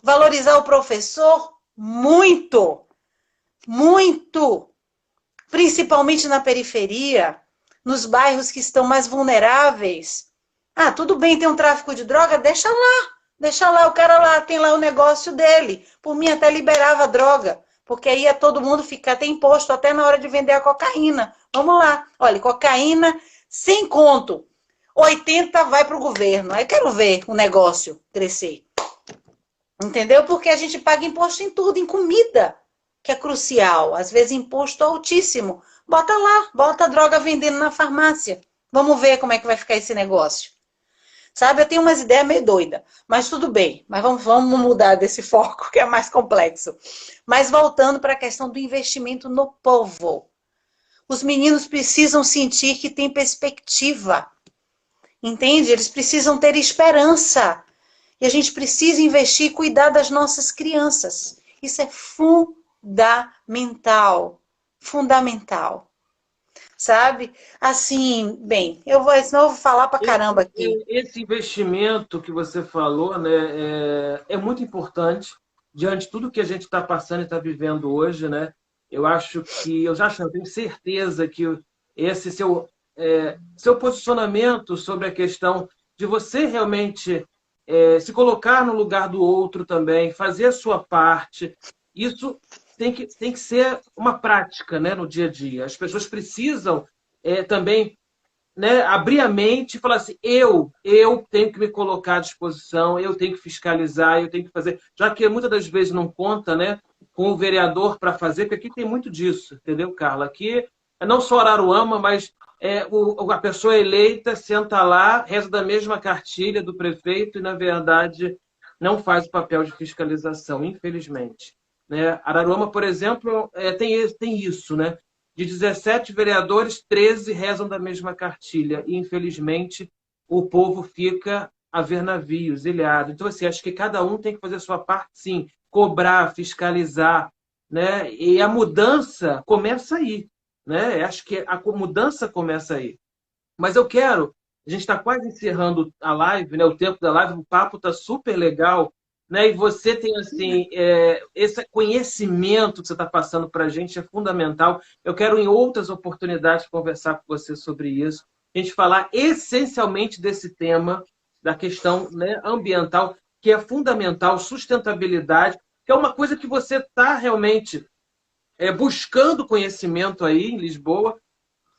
Valorizar o professor muito, muito, principalmente na periferia, nos bairros que estão mais vulneráveis. Ah, tudo bem, tem um tráfico de droga, deixa lá, o cara lá tem lá o negócio dele. Por mim até liberava a droga, porque aí ia todo mundo ficar, tem imposto até na hora de vender a cocaína. Vamos lá, olha, cocaína sem conto, 80 vai para o governo. Aí quero ver o negócio crescer. Entendeu? Porque a gente paga imposto em tudo, em comida, que é crucial. Às vezes imposto altíssimo. Bota lá, bota a droga vendendo na farmácia. Vamos ver como é que vai ficar esse negócio. Sabe, eu tenho umas ideias meio doidas, mas tudo bem. Mas vamos mudar desse foco, que é mais complexo. Mas voltando para a questão do investimento no povo. Os meninos precisam sentir que tem perspectiva. Entende? Eles precisam ter esperança. E a gente precisa investir e cuidar das nossas crianças. Isso é fundamental. Fundamental. Sabe? Assim, bem, senão eu vou falar pra caramba aqui. Esse investimento que você falou, né, é muito importante diante de tudo que a gente está passando e está vivendo hoje, né? Eu tenho certeza que esse seu posicionamento sobre a questão de você realmente se colocar no lugar do outro também, fazer a sua parte, isso tem que ser uma prática, né, no dia a dia. As pessoas precisam também, né, abrir a mente e falar assim, eu tenho que me colocar à disposição, eu tenho que fiscalizar, eu tenho que fazer, já que muitas das vezes não conta, né, com o vereador para fazer, porque aqui tem muito disso, entendeu, Carla? Aqui é não só Araruama, mas a pessoa eleita senta lá, reza da mesma cartilha do prefeito e, na verdade, não faz o papel de fiscalização, infelizmente. Né? Araruama, por exemplo, tem isso, né? De 17 vereadores, 13 rezam da mesma cartilha. E, infelizmente, o povo fica a ver navios, ilhado. Então, assim, acho que cada um tem que fazer a sua parte, sim. Cobrar, fiscalizar. Né? E a mudança começa aí. Né? Acho que a mudança começa aí. Mas a gente está quase encerrando a live, né? O tempo da live, o papo está super legal. Né? E você tem assim esse conhecimento que você está passando para a gente é fundamental. Eu quero em outras oportunidades conversar com você sobre isso, a gente falar essencialmente desse tema da questão, né, ambiental, que é fundamental, sustentabilidade, que é uma coisa que você está realmente buscando conhecimento aí em Lisboa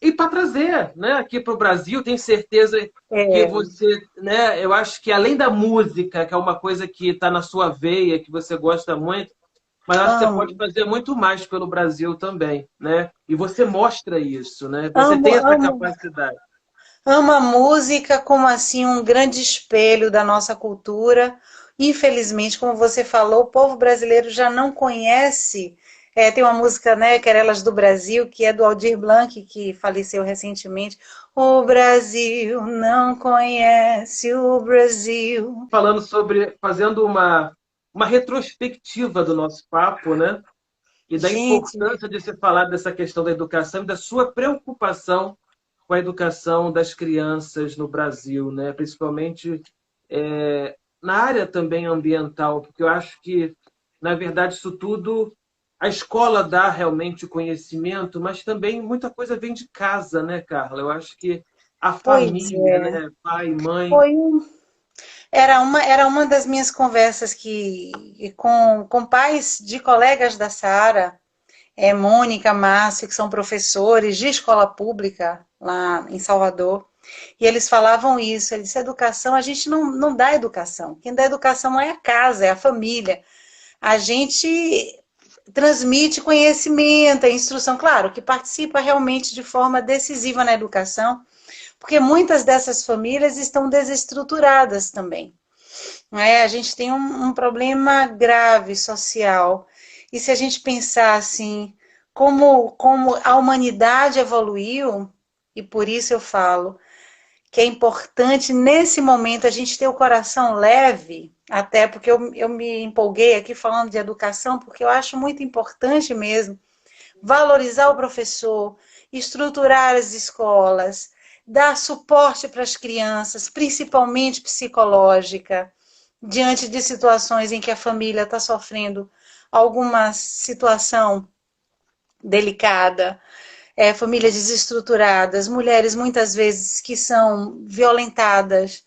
e para trazer, né, aqui para o Brasil. Tenho certeza que você, né, eu acho que além da música, que é uma coisa que está na sua veia, que você gosta muito, mas acho que você pode fazer muito mais pelo Brasil também, né? E você mostra isso, né? Você tem essa capacidade. Amo a música como assim um grande espelho da nossa cultura. Infelizmente, como você falou, o povo brasileiro já não conhece. Tem uma música, né, Querelas do Brasil, que é do Aldir Blanc, que faleceu recentemente. O Brasil não conhece o Brasil. Falando sobre, fazendo uma retrospectiva do nosso papo, né? E da Gente, importância de se falar dessa questão da educação e da sua preocupação com a educação das crianças no Brasil, né? Principalmente na área também ambiental, porque eu acho que, na verdade, isso tudo a escola dá realmente o conhecimento, mas também muita coisa vem de casa, né, Carla? Eu acho que a Pois família, é. né, pai, mãe, Foi era uma das minhas conversas com pais de colegas da Sara, Mônica, Márcio, que são professores de escola pública lá em Salvador. E eles falavam isso, eles disseram, educação, a gente não dá educação. Quem dá educação é a casa, é a família. A gente transmite conhecimento, a instrução, claro, que participa realmente de forma decisiva na educação, porque muitas dessas famílias estão desestruturadas também. A gente tem um problema grave social. E se a gente pensar assim, como a humanidade evoluiu, e por isso eu falo que é importante nesse momento a gente ter o coração leve, até porque eu me empolguei aqui falando de educação, porque eu acho muito importante mesmo valorizar o professor, estruturar as escolas, dar suporte para as crianças, principalmente psicológica, diante de situações em que a família está sofrendo alguma situação delicada, famílias desestruturadas, mulheres muitas vezes que são violentadas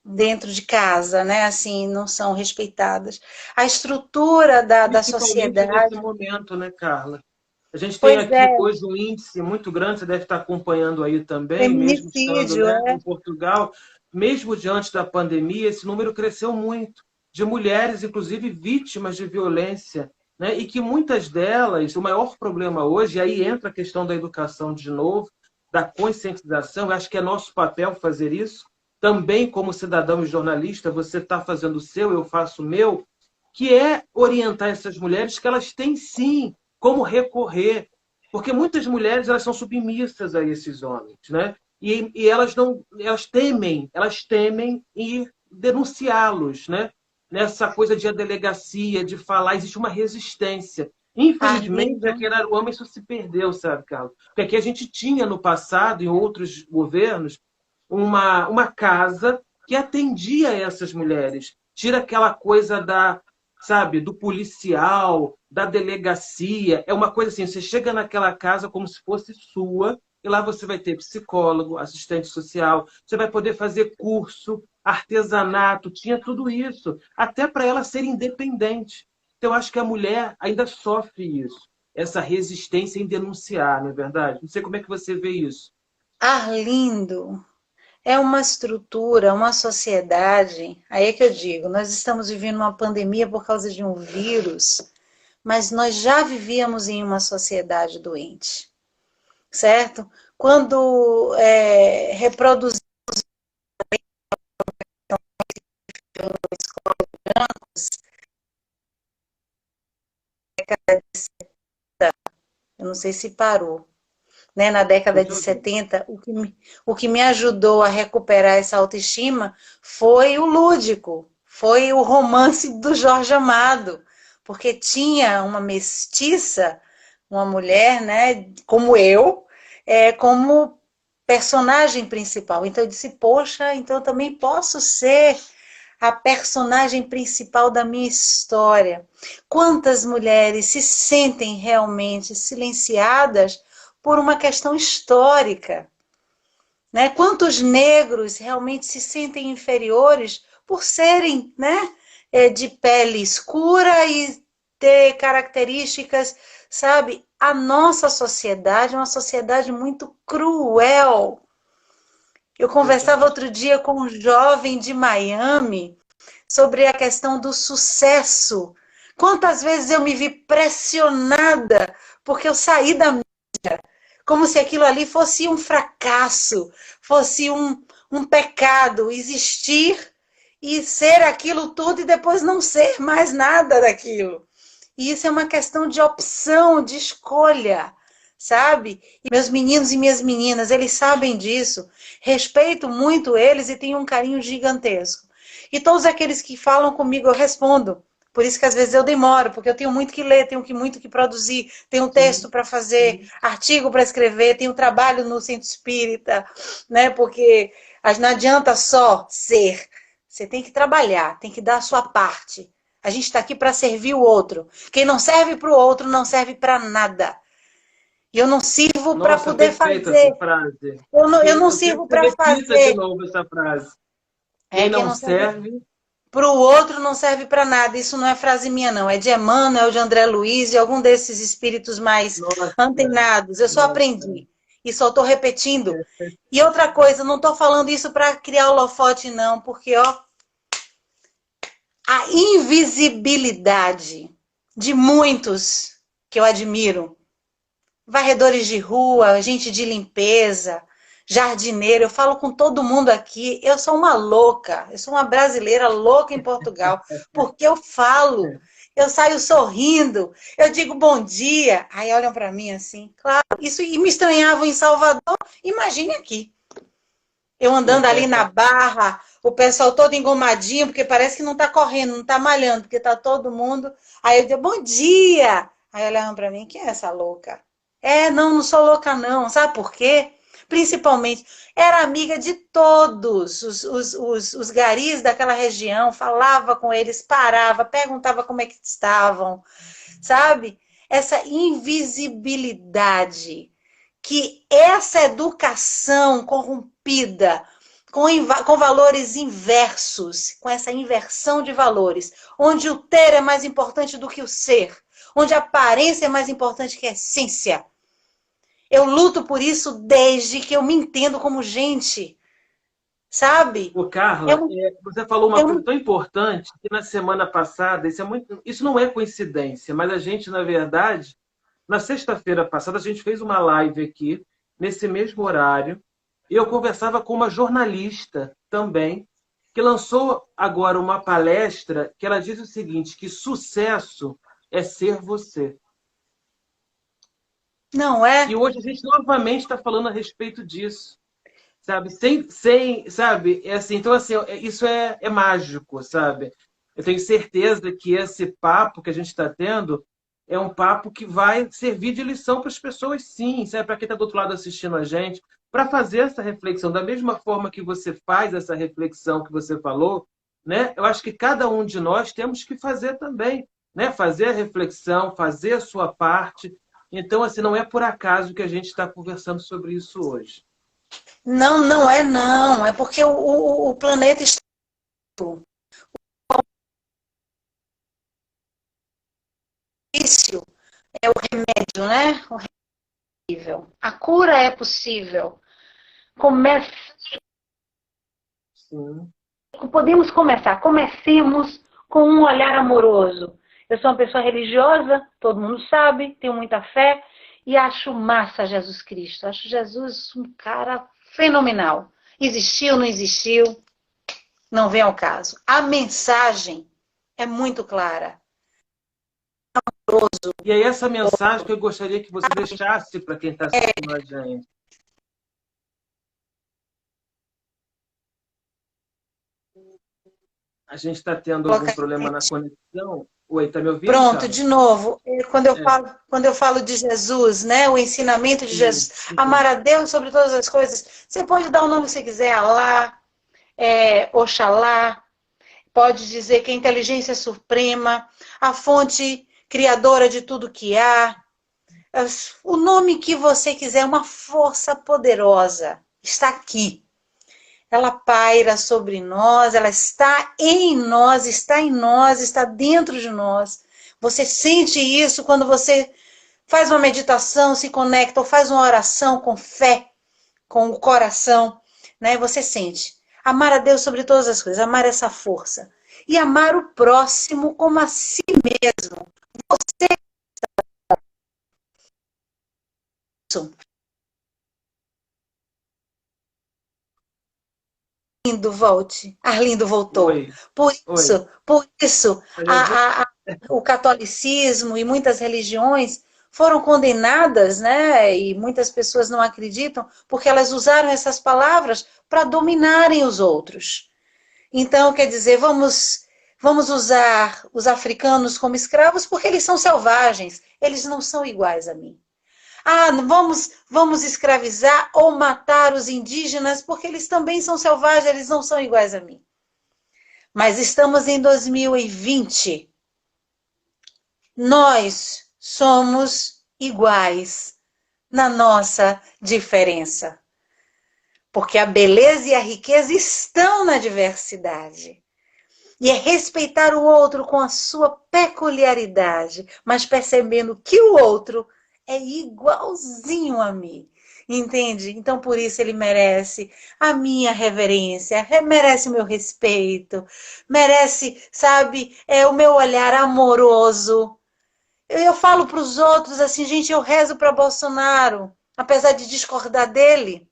dentro de casa, né? Assim, não são respeitadas. A estrutura da principalmente nesse sociedade. momento, né, Carla? A gente tem Pois aqui é, hoje um índice muito grande, você deve estar acompanhando aí também, mesmo estando, feminicídio, né, em Portugal, mesmo diante da pandemia, esse número cresceu muito, de mulheres, inclusive vítimas de violência, né, e que muitas delas, o maior problema hoje, e aí entra a questão da educação de novo, da conscientização, eu acho que é nosso papel fazer isso, também como cidadão e jornalista, você está fazendo o seu, eu faço o meu, que é orientar essas mulheres que elas têm sim como recorrer, porque muitas mulheres elas são submissas a esses homens, né? E elas não, elas temem ir denunciá-los, né? Nessa coisa de a delegacia, de falar, existe uma resistência. Infelizmente, Arlindo. aqui em Araruama isso se perdeu, sabe, Carlos? Porque aqui a gente tinha no passado, em outros governos, uma casa que atendia essas mulheres. Tira aquela coisa da, sabe, do policial, da delegacia. É uma coisa assim, você chega naquela casa como se fosse sua, e lá você vai ter psicólogo, assistente social, você vai poder fazer curso, artesanato, tinha tudo isso, até para ela ser independente. Então, eu acho que a mulher ainda sofre isso, essa resistência em denunciar, não é verdade? Não sei como é que você vê isso. Arlindo, é uma estrutura, uma sociedade. Aí é que eu digo, nós estamos vivendo uma pandemia por causa de um vírus, mas nós já vivíamos em uma sociedade doente, certo? Quando reproduzimos eu não sei se parou, né? Na Estou década te de ouvindo. 70, o que me ajudou a recuperar essa autoestima foi o lúdico, foi o romance do Jorge Amado, porque tinha uma mestiça, uma mulher, né, como eu, como personagem principal. Então eu disse, poxa, então eu também posso ser a personagem principal da minha história. Quantas mulheres se sentem realmente silenciadas por uma questão histórica, né? Quantos negros realmente se sentem inferiores por serem, né, de pele escura e ter características, sabe? A nossa sociedade é uma sociedade muito cruel. Eu conversava Verdade. outro dia com um jovem de Miami sobre a questão do sucesso. Quantas vezes eu me vi pressionada porque eu saí da mídia, como se aquilo ali fosse um fracasso, fosse um pecado, existir e ser aquilo tudo e depois não ser mais nada daquilo. E isso é uma questão de opção, de escolha, sabe? E meus meninos e minhas meninas, eles sabem disso. Respeito muito eles e tenho um carinho gigantesco. E todos aqueles que falam comigo, eu respondo. Por isso que às vezes eu demoro, porque eu tenho muito que ler, tenho muito que produzir, tenho texto Sim, para fazer, sim. artigo para escrever, tenho trabalho no centro espírita, né? Porque não adianta só ser, você tem que trabalhar, tem que dar a sua parte. A gente está aqui para servir o outro. Quem não serve para o outro não serve para nada. E eu não sirvo para Nossa, poder perfeita essa fazer. frase. Eu não Eu quero sirvo que você para repita de fazer. novo essa frase. Quem Quem não não serve serve, para o outro não serve para nada. Isso não é frase minha, não. É de Emmanuel, de André Luiz, e algum desses espíritos mais nossa, antenados. Eu só nossa. aprendi. E só estou repetindo. E outra coisa, não estou falando isso para criar holofote, não, porque ó, a invisibilidade de muitos que eu admiro, varredores de rua, gente de limpeza, jardineiro, eu falo com todo mundo aqui, eu sou uma louca, eu sou uma brasileira louca em Portugal, porque eu falo, eu saio sorrindo, eu digo bom dia, aí olham para mim assim, claro, isso e me estranhavam em Salvador, imagine aqui. Eu andando ali na barra, o pessoal todo engomadinho, porque parece que não está correndo, não está malhando, porque está todo mundo. Aí eu digo, bom dia! Aí olhavam para mim, quem é essa louca? Não, não sou louca não. Sabe por quê? Principalmente, era amiga de todos os garis daquela região, falava com eles, parava, perguntava como é que estavam, sabe? Essa invisibilidade que essa educação corrompida, com valores inversos, com essa inversão de valores, onde o ter é mais importante do que o ser, onde a aparência é mais importante que a essência. Eu luto por isso desde que eu me entendo como gente, sabe? Ô, Carla, você falou uma coisa tão importante que na semana passada, isso não é coincidência, mas a gente, na verdade, na sexta-feira passada, a gente fez uma live aqui, nesse mesmo horário, e eu conversava com uma jornalista também, que lançou agora uma palestra que ela diz o seguinte, que sucesso é ser você. Não é? E hoje a gente novamente está falando a respeito disso, sabe? Sabe? Assim, então, assim, isso é mágico, sabe? Eu tenho certeza que esse papo que a gente está tendo é um papo que vai servir de lição para as pessoas, sim, sabe? Para quem está do outro lado assistindo a gente, para fazer essa reflexão, da mesma forma que você faz essa reflexão que você falou, né? Eu acho que cada um de nós temos que fazer também, né? Fazer a reflexão, fazer a sua parte. Então, assim, não é por acaso que a gente está conversando sobre isso hoje. Não, não é não. É porque o planeta está difícil. É o remédio, né? O possível. A cura é possível. Comece... Sim. Podemos começar. Comecemos com um olhar amoroso. Eu sou uma pessoa religiosa, todo mundo sabe, tenho muita fé e acho massa Jesus Cristo. Acho Jesus um cara fenomenal. Existiu, não existiu, não vem ao caso. A mensagem é muito clara. E aí, essa mensagem que eu gostaria que você deixasse para quem está assistindo a gente. A gente está tendo algum problema na conexão? Oi, está me ouvindo, Pronto, Carla? de novo, quando eu falo de Jesus, né, o ensinamento de Jesus, amar a Deus sobre todas as coisas, você pode dar o nome que você quiser, Alá, Oxalá, pode dizer que a inteligência suprema, a fonte criadora de tudo que há, o nome que você quiser, uma força poderosa, está aqui. Ela paira sobre nós, ela está em nós, está dentro de nós. Você sente isso quando você faz uma meditação, se conecta, ou faz uma oração com fé, com o coração, né? Você sente. Amar a Deus sobre todas as coisas, amar essa força. E amar o próximo como a si mesmo. Você Arlindo, volte. Arlindo voltou. Oi. Por Oi. isso Eu vou... o catolicismo e muitas religiões foram condenadas, né? E muitas pessoas não acreditam, porque elas usaram essas palavras para dominarem os outros. Então, quer dizer, vamos usar os africanos como escravos porque eles são selvagens, eles não são iguais a mim. Vamos escravizar ou matar os indígenas porque eles também são selvagens, eles não são iguais a mim. Mas estamos em 2020 Nós somos iguais na nossa diferença. Porque a beleza e a riqueza estão na diversidade. E é respeitar o outro com a sua peculiaridade, mas percebendo que o outro é igualzinho a mim. Entende? Então, por isso ele merece a minha reverência, merece o meu respeito, merece, sabe, o meu olhar amoroso. Eu falo para os outros assim, gente, eu rezo para Bolsonaro, apesar de discordar dele.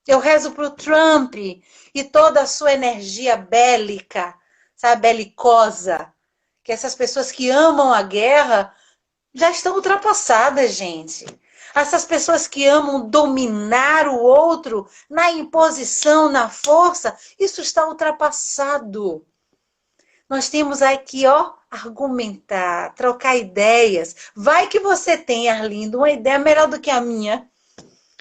Eu rezo para o Trump e toda a sua energia bélica, sabe, belicosa. Que essas pessoas que amam a guerra já estão ultrapassadas, gente. Essas pessoas que amam dominar o outro na imposição, na força, isso está ultrapassado. Nós temos aqui, ó, argumentar, trocar ideias. Vai que você tem, Arlindo, uma ideia melhor do que a minha.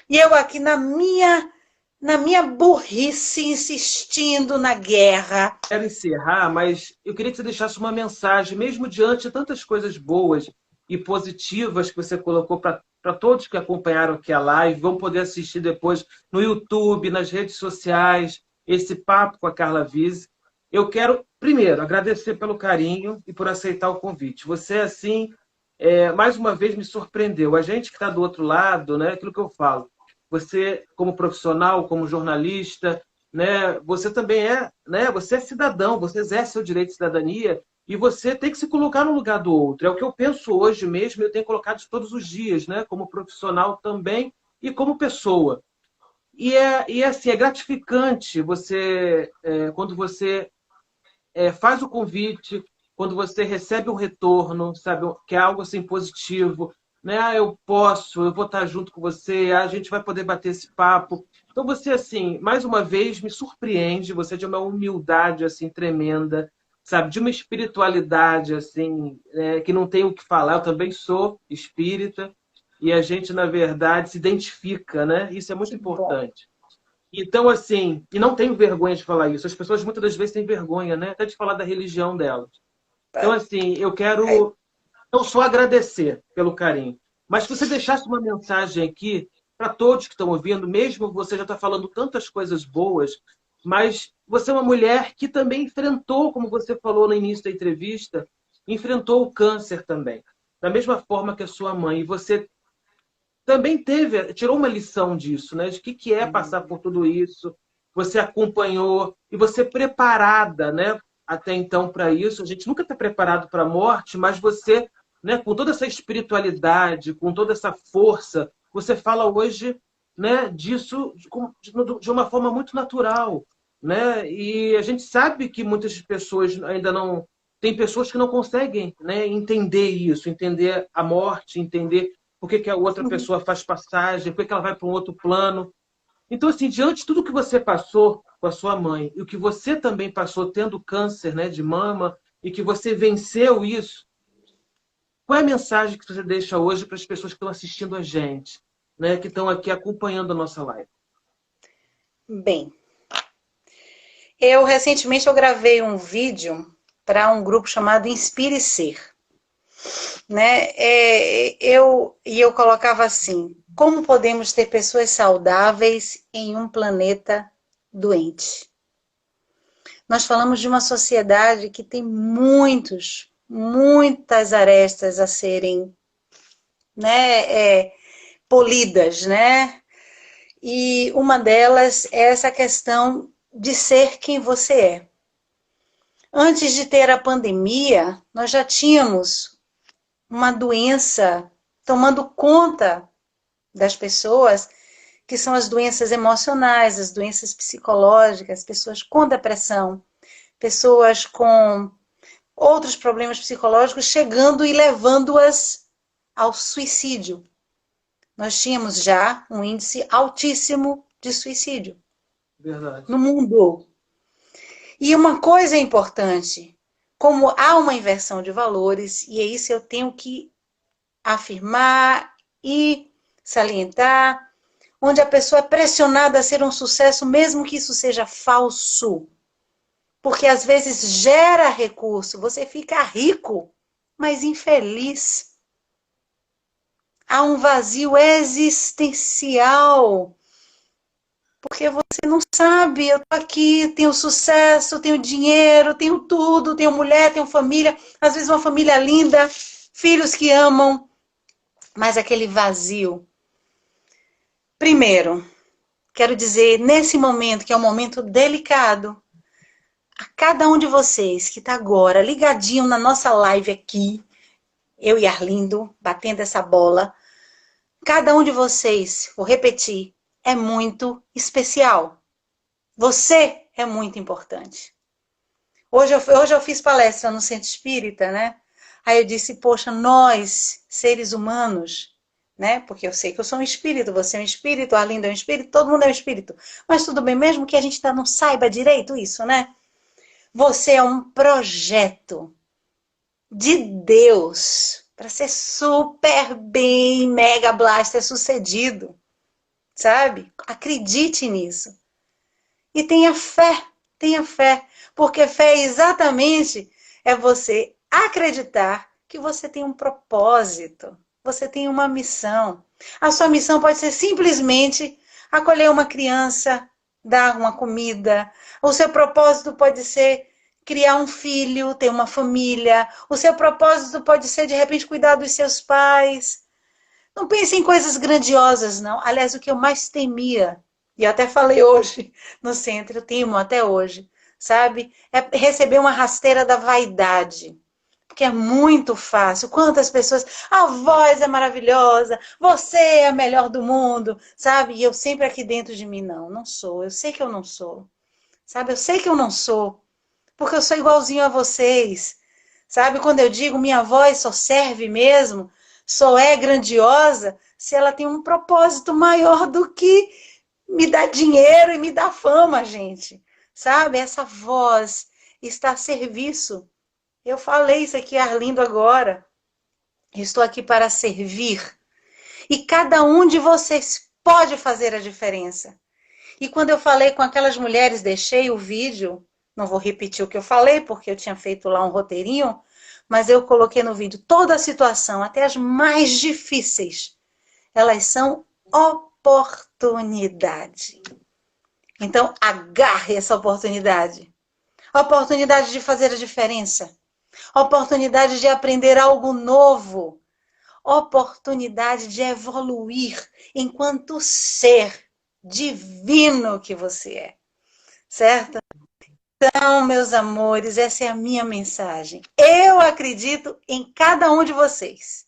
E eu aqui na minha burrice, insistindo na guerra. Quero encerrar, mas eu queria que você deixasse uma mensagem, mesmo diante de tantas coisas boas e positivas que você colocou para todos que acompanharam aqui a live, vão poder assistir depois no YouTube, nas redes sociais, esse papo com a Carla Vise. Eu quero, primeiro, agradecer pelo carinho e por aceitar o convite. Você, assim, mais uma vez me surpreendeu. A gente que está do outro lado, né, aquilo que eu falo, você, como profissional, como jornalista, né, você também né, você é cidadão, você exerce seu direito de cidadania e você tem que se colocar no lugar do outro. É o que eu penso hoje mesmo, eu tenho colocado isso todos os dias, né, como profissional também e como pessoa. E assim, é gratificante você, quando você faz o convite, quando você recebe um retorno, sabe, que é algo assim positivo, né? Ah, eu posso, eu vou estar junto com você, a gente vai poder bater esse papo. Então você assim, mais uma vez me surpreende, você é de uma humildade assim tremenda, sabe, de uma espiritualidade assim, que não tem o que falar. Eu também sou espírita e a gente na verdade se identifica, né? Isso é muito importante. Então, assim, e não tenho vergonha de falar isso. As pessoas muitas das vezes têm vergonha, né? Até de falar da religião delas. Então, assim, eu quero não só agradecer pelo carinho, mas que você deixasse uma mensagem aqui para todos que estão ouvindo, mesmo você já está falando tantas coisas boas, mas você é uma mulher que também enfrentou, como você falou no início da entrevista, enfrentou o câncer também, da mesma forma que a sua mãe. E você também tirou uma lição disso, né? De que é passar por tudo isso. Você acompanhou e você preparada, né? Até então para isso. A gente nunca está preparado para a morte, mas você, né? Com toda essa espiritualidade, com toda essa força, você fala hoje, né? Disso de uma forma muito natural, né? E a gente sabe que muitas pessoas ainda não tem pessoas que não conseguem, né? Entender isso, entender a morte, entender por que a outra pessoa faz passagem, por que ela vai para um outro plano. Então, assim, diante de tudo que você passou com a sua mãe e o que você também passou tendo câncer, né, de mama e que você venceu isso, qual é a mensagem que você deixa hoje para as pessoas que estão assistindo a gente, né, que estão aqui acompanhando a nossa live? Bem, recentemente eu gravei um vídeo para um grupo chamado Inspire Ser. Né? Eu colocava assim: como podemos ter pessoas saudáveis em um planeta doente? Nós falamos de uma sociedade que tem muitas arestas a serem, né, polidas, né? E uma delas é essa questão de ser quem você é. Antes de ter a pandemia, nós já tínhamos uma doença tomando conta das pessoas, que são as doenças emocionais, as doenças psicológicas, pessoas com depressão, pessoas com outros problemas psicológicos, chegando e levando-as ao suicídio. Nós tínhamos já um índice altíssimo de suicídio. Verdade. No mundo. E uma coisa é importante, como há uma inversão de valores, e é isso eu tenho que afirmar e salientar, onde a pessoa é pressionada a ser um sucesso, mesmo que isso seja falso. Porque às vezes gera recurso, você fica rico mas infeliz. Há um vazio existencial. Porque você não sabe, eu tô aqui, tenho sucesso, tenho dinheiro, tenho tudo, tenho mulher, tenho família, às vezes uma família linda, filhos que amam, mas aquele vazio. Primeiro, quero dizer, nesse momento, que é um momento delicado, a cada um de vocês que está agora ligadinho na nossa live aqui, eu e Arlindo, batendo essa bola, cada um de vocês, vou repetir, é muito especial. Você é muito importante. Hoje eu fiz palestra no Centro Espírita, né? Aí eu disse, poxa, nós, seres humanos, né? Porque eu sei que eu sou um espírito, você é um espírito, a Arlindo é um espírito, todo mundo é um espírito. Mas tudo bem, mesmo que a gente não saiba direito isso, né? Você é um projeto de Deus para ser super bem, mega blaster sucedido, sabe? Acredite nisso. E tenha fé, porque fé exatamente é você acreditar que você tem um propósito, você tem uma missão. A sua missão pode ser simplesmente acolher uma criança, dar uma comida. O seu propósito pode ser criar um filho, ter uma família. O seu propósito pode ser, de repente, cuidar dos seus pais. Não pense em coisas grandiosas, não. Aliás, o que eu mais temia, e eu até falei hoje no centro, eu temo até hoje, sabe? É receber uma rasteira da vaidade. Porque é muito fácil. Quantas pessoas, a voz é maravilhosa, você é a melhor do mundo, sabe? E eu sempre aqui dentro de mim, não, não sou. Eu sei que eu não sou, sabe? Eu sei que eu não sou, porque eu sou igualzinho a vocês, sabe? Quando eu digo minha voz só serve mesmo, só é grandiosa, se ela tem um propósito maior do que me dar dinheiro e me dar fama, gente. Sabe? Essa voz está a serviço. Eu falei isso aqui, Arlindo, agora. Estou aqui para servir. E cada um de vocês pode fazer a diferença. E quando eu falei com aquelas mulheres, deixei o vídeo, não vou repetir o que eu falei, porque eu tinha feito lá um roteirinho, mas eu coloquei no vídeo toda a situação, até as mais difíceis. Elas são oportunidade. Então, agarre essa oportunidade. A oportunidade de fazer a diferença. A oportunidade de aprender algo novo. A oportunidade de evoluir enquanto ser divino que você é. Certo? Então, meus amores, essa é a minha mensagem. Eu acredito em cada um de vocês.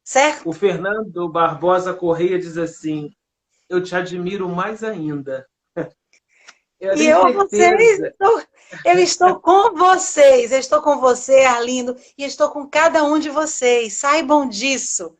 Certo? O Fernando Barbosa Correia diz assim, eu te admiro mais ainda. Eu E tenho certeza. eu estou com vocês, eu estou com você, Arlindo, e estou com cada um de vocês. Saibam disso.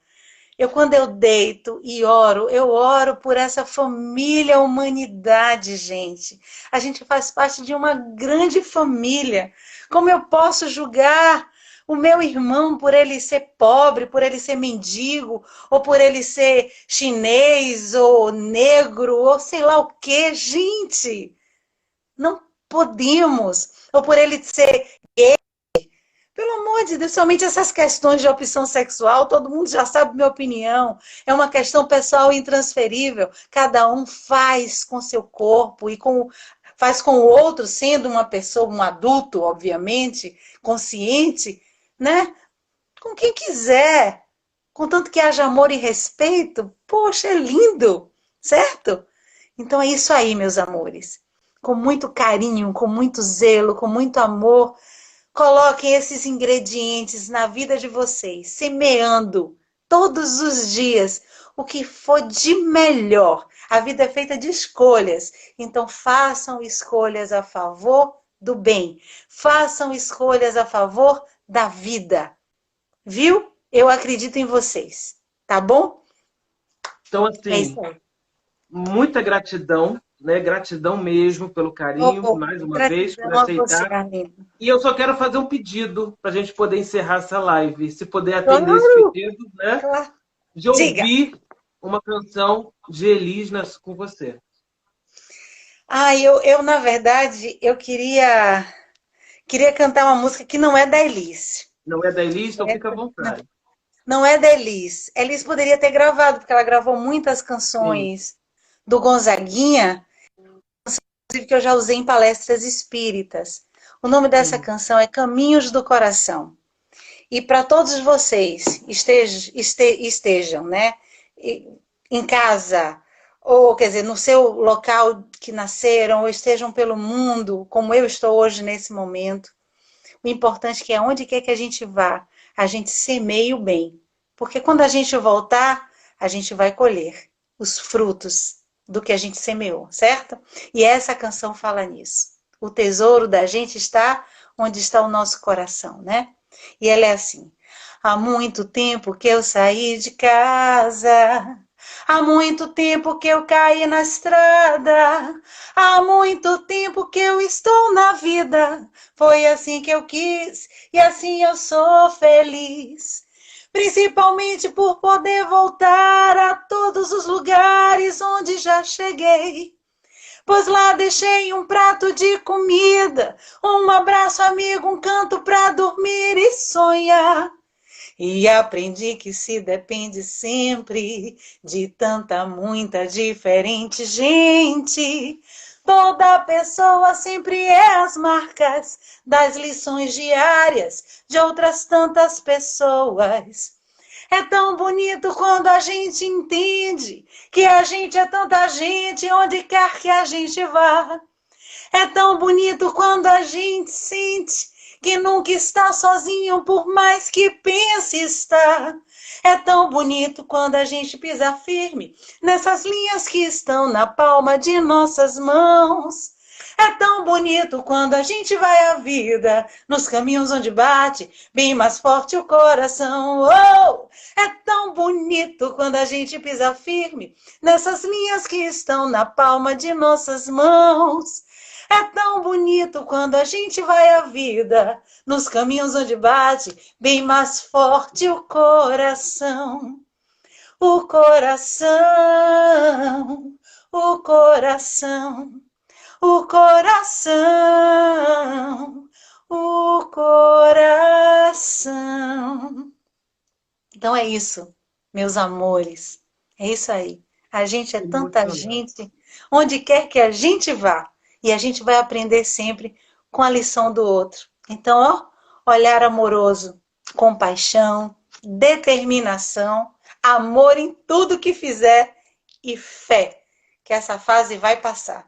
Quando eu deito e oro, eu oro por essa família humanidade, gente. A gente faz parte de uma grande família. Como eu posso julgar o meu irmão por ele ser pobre, por ele ser mendigo, ou por ele ser chinês, ou negro, ou sei lá o quê? Gente, não podemos. Ou por ele ser gay. Pelo amor de Deus, somente essas questões de opção sexual, todo mundo já sabe minha opinião. É uma questão pessoal intransferível. Cada um faz com seu corpo e faz com o outro, sendo uma pessoa, um adulto, obviamente, consciente, né? Com quem quiser. Contanto que haja amor e respeito, poxa, é lindo, certo? Então é isso aí, meus amores. Com muito carinho, com muito zelo, com muito amor, coloquem esses ingredientes na vida de vocês, semeando todos os dias o que for de melhor. A vida é feita de escolhas, então façam escolhas a favor do bem. Façam escolhas a favor da vida. Viu? Eu acredito em vocês, tá bom? Então, É isso assim, aí. muita gratidão, né? Gratidão mesmo pelo carinho, Oh, mais uma vez, por gratidão a você, aceitar. Arlindo. E eu só quero fazer um pedido para a gente poder encerrar essa live. Se puder atender esse Claro, pedido, né? claro. De Diga. ouvir uma canção de Elis com você. Na verdade, eu queria cantar uma música que não é da Elis. Não é da Elis, então fica à Não, vontade. não é da Elis. Elis poderia ter gravado, porque ela gravou muitas Sim, canções do Gonzaguinha, inclusive que eu já usei em palestras espíritas. O nome dessa sim. canção é Caminhos do Coração. E para todos vocês estejam, né, em casa, ou quer dizer, no seu local que nasceram, ou estejam pelo mundo, como eu estou hoje nesse momento, o importante é que onde quer que a gente vá, a gente semeie o bem. Porque quando a gente voltar, a gente vai colher os frutos do que a gente semeou, certo? E essa canção fala nisso. O tesouro da gente está onde está o nosso coração, né? E ela é assim: há muito tempo que eu saí de casa, há muito tempo que eu caí na estrada, há muito tempo que eu estou na vida. Foi assim que eu quis e assim eu sou feliz. Principalmente por poder voltar a todos os lugares onde já cheguei. Pois lá deixei um prato de comida, um abraço amigo, um canto pra dormir e sonhar. E aprendi que se depende sempre de tanta, muita diferente gente. Toda pessoa sempre é as marcas das lições diárias de outras tantas pessoas. É tão bonito quando a gente entende que a gente é tanta gente onde quer que a gente vá. É tão bonito quando a gente sente que nunca está sozinho, por mais que pense estar. É tão bonito quando a gente pisa firme nessas linhas que estão na palma de nossas mãos. É tão bonito quando a gente vai à vida nos caminhos onde bate bem mais forte o coração. Oh! É tão bonito quando a gente pisa firme nessas linhas que estão na palma de nossas mãos. É tão bonito quando a gente vai à vida nos caminhos onde bate bem mais forte o coração. O coração, o coração, o coração, o coração. Então é isso, meus amores. É isso aí. A gente é tanta Emocionante. gente, onde quer que a gente vá. E a gente vai aprender sempre com a lição do outro. Então, ó, olhar amoroso, compaixão, determinação, amor em tudo que fizer e fé, que essa fase vai passar,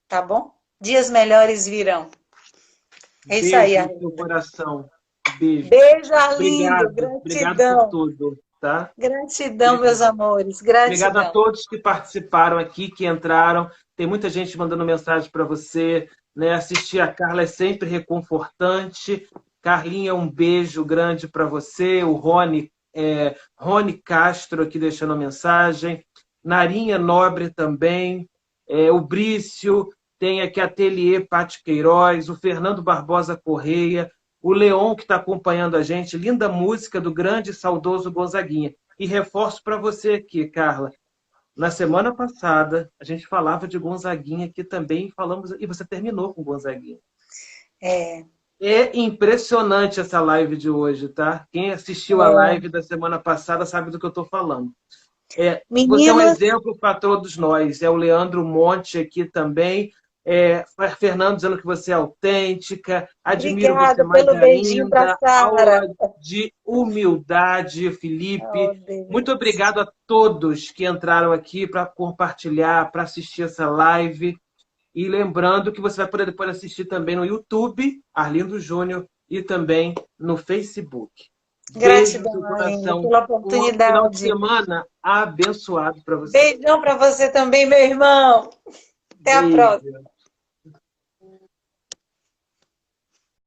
tá bom? Dias melhores virão. É isso aí, Beijo no seu Arlinda. coração. Beijo. Beijo, Arlindo. Obrigado. Obrigado por Gratidão. tudo, tá? Gratidão, meus Gratidão. amores. Obrigado a Gratidão. todos que participaram aqui, que entraram. Tem muita gente mandando mensagem para você, né? Assistir a Carla é sempre reconfortante. Carlinha, um beijo grande para você. O Rony Castro aqui deixando a mensagem. Narinha Nobre também. O Brício, tem aqui Ateliê Pati Queiroz, o Fernando Barbosa Correia, o Leon que está acompanhando a gente. Linda música do grande e saudoso Gonzaguinha. E reforço para você aqui, Carla. Na semana passada, a gente falava de Gonzaguinha aqui também, falamos, e você terminou com Gonzaguinha. É, É impressionante essa live de hoje, tá? Quem assistiu a live da semana passada sabe do que eu estou falando. Você é um meninos, exemplo para todos nós. É o Leandro Monte aqui também. Fernando dizendo que você é autêntica. Admiro você obrigada mais pelo beijinho para ainda. Sara. Aula de humildade, Oh, Felipe. Muito Deus. obrigado a todos que entraram aqui para compartilhar, para assistir essa live. E lembrando que você vai poder depois assistir também no YouTube, Arlindo Júnior, e também no Facebook. Beijo no seu Gratidão, Aline, coração. pela Um final de oportunidade. semana abençoado para você. Beijão para você também, meu irmão. Até a próxima. Beijo.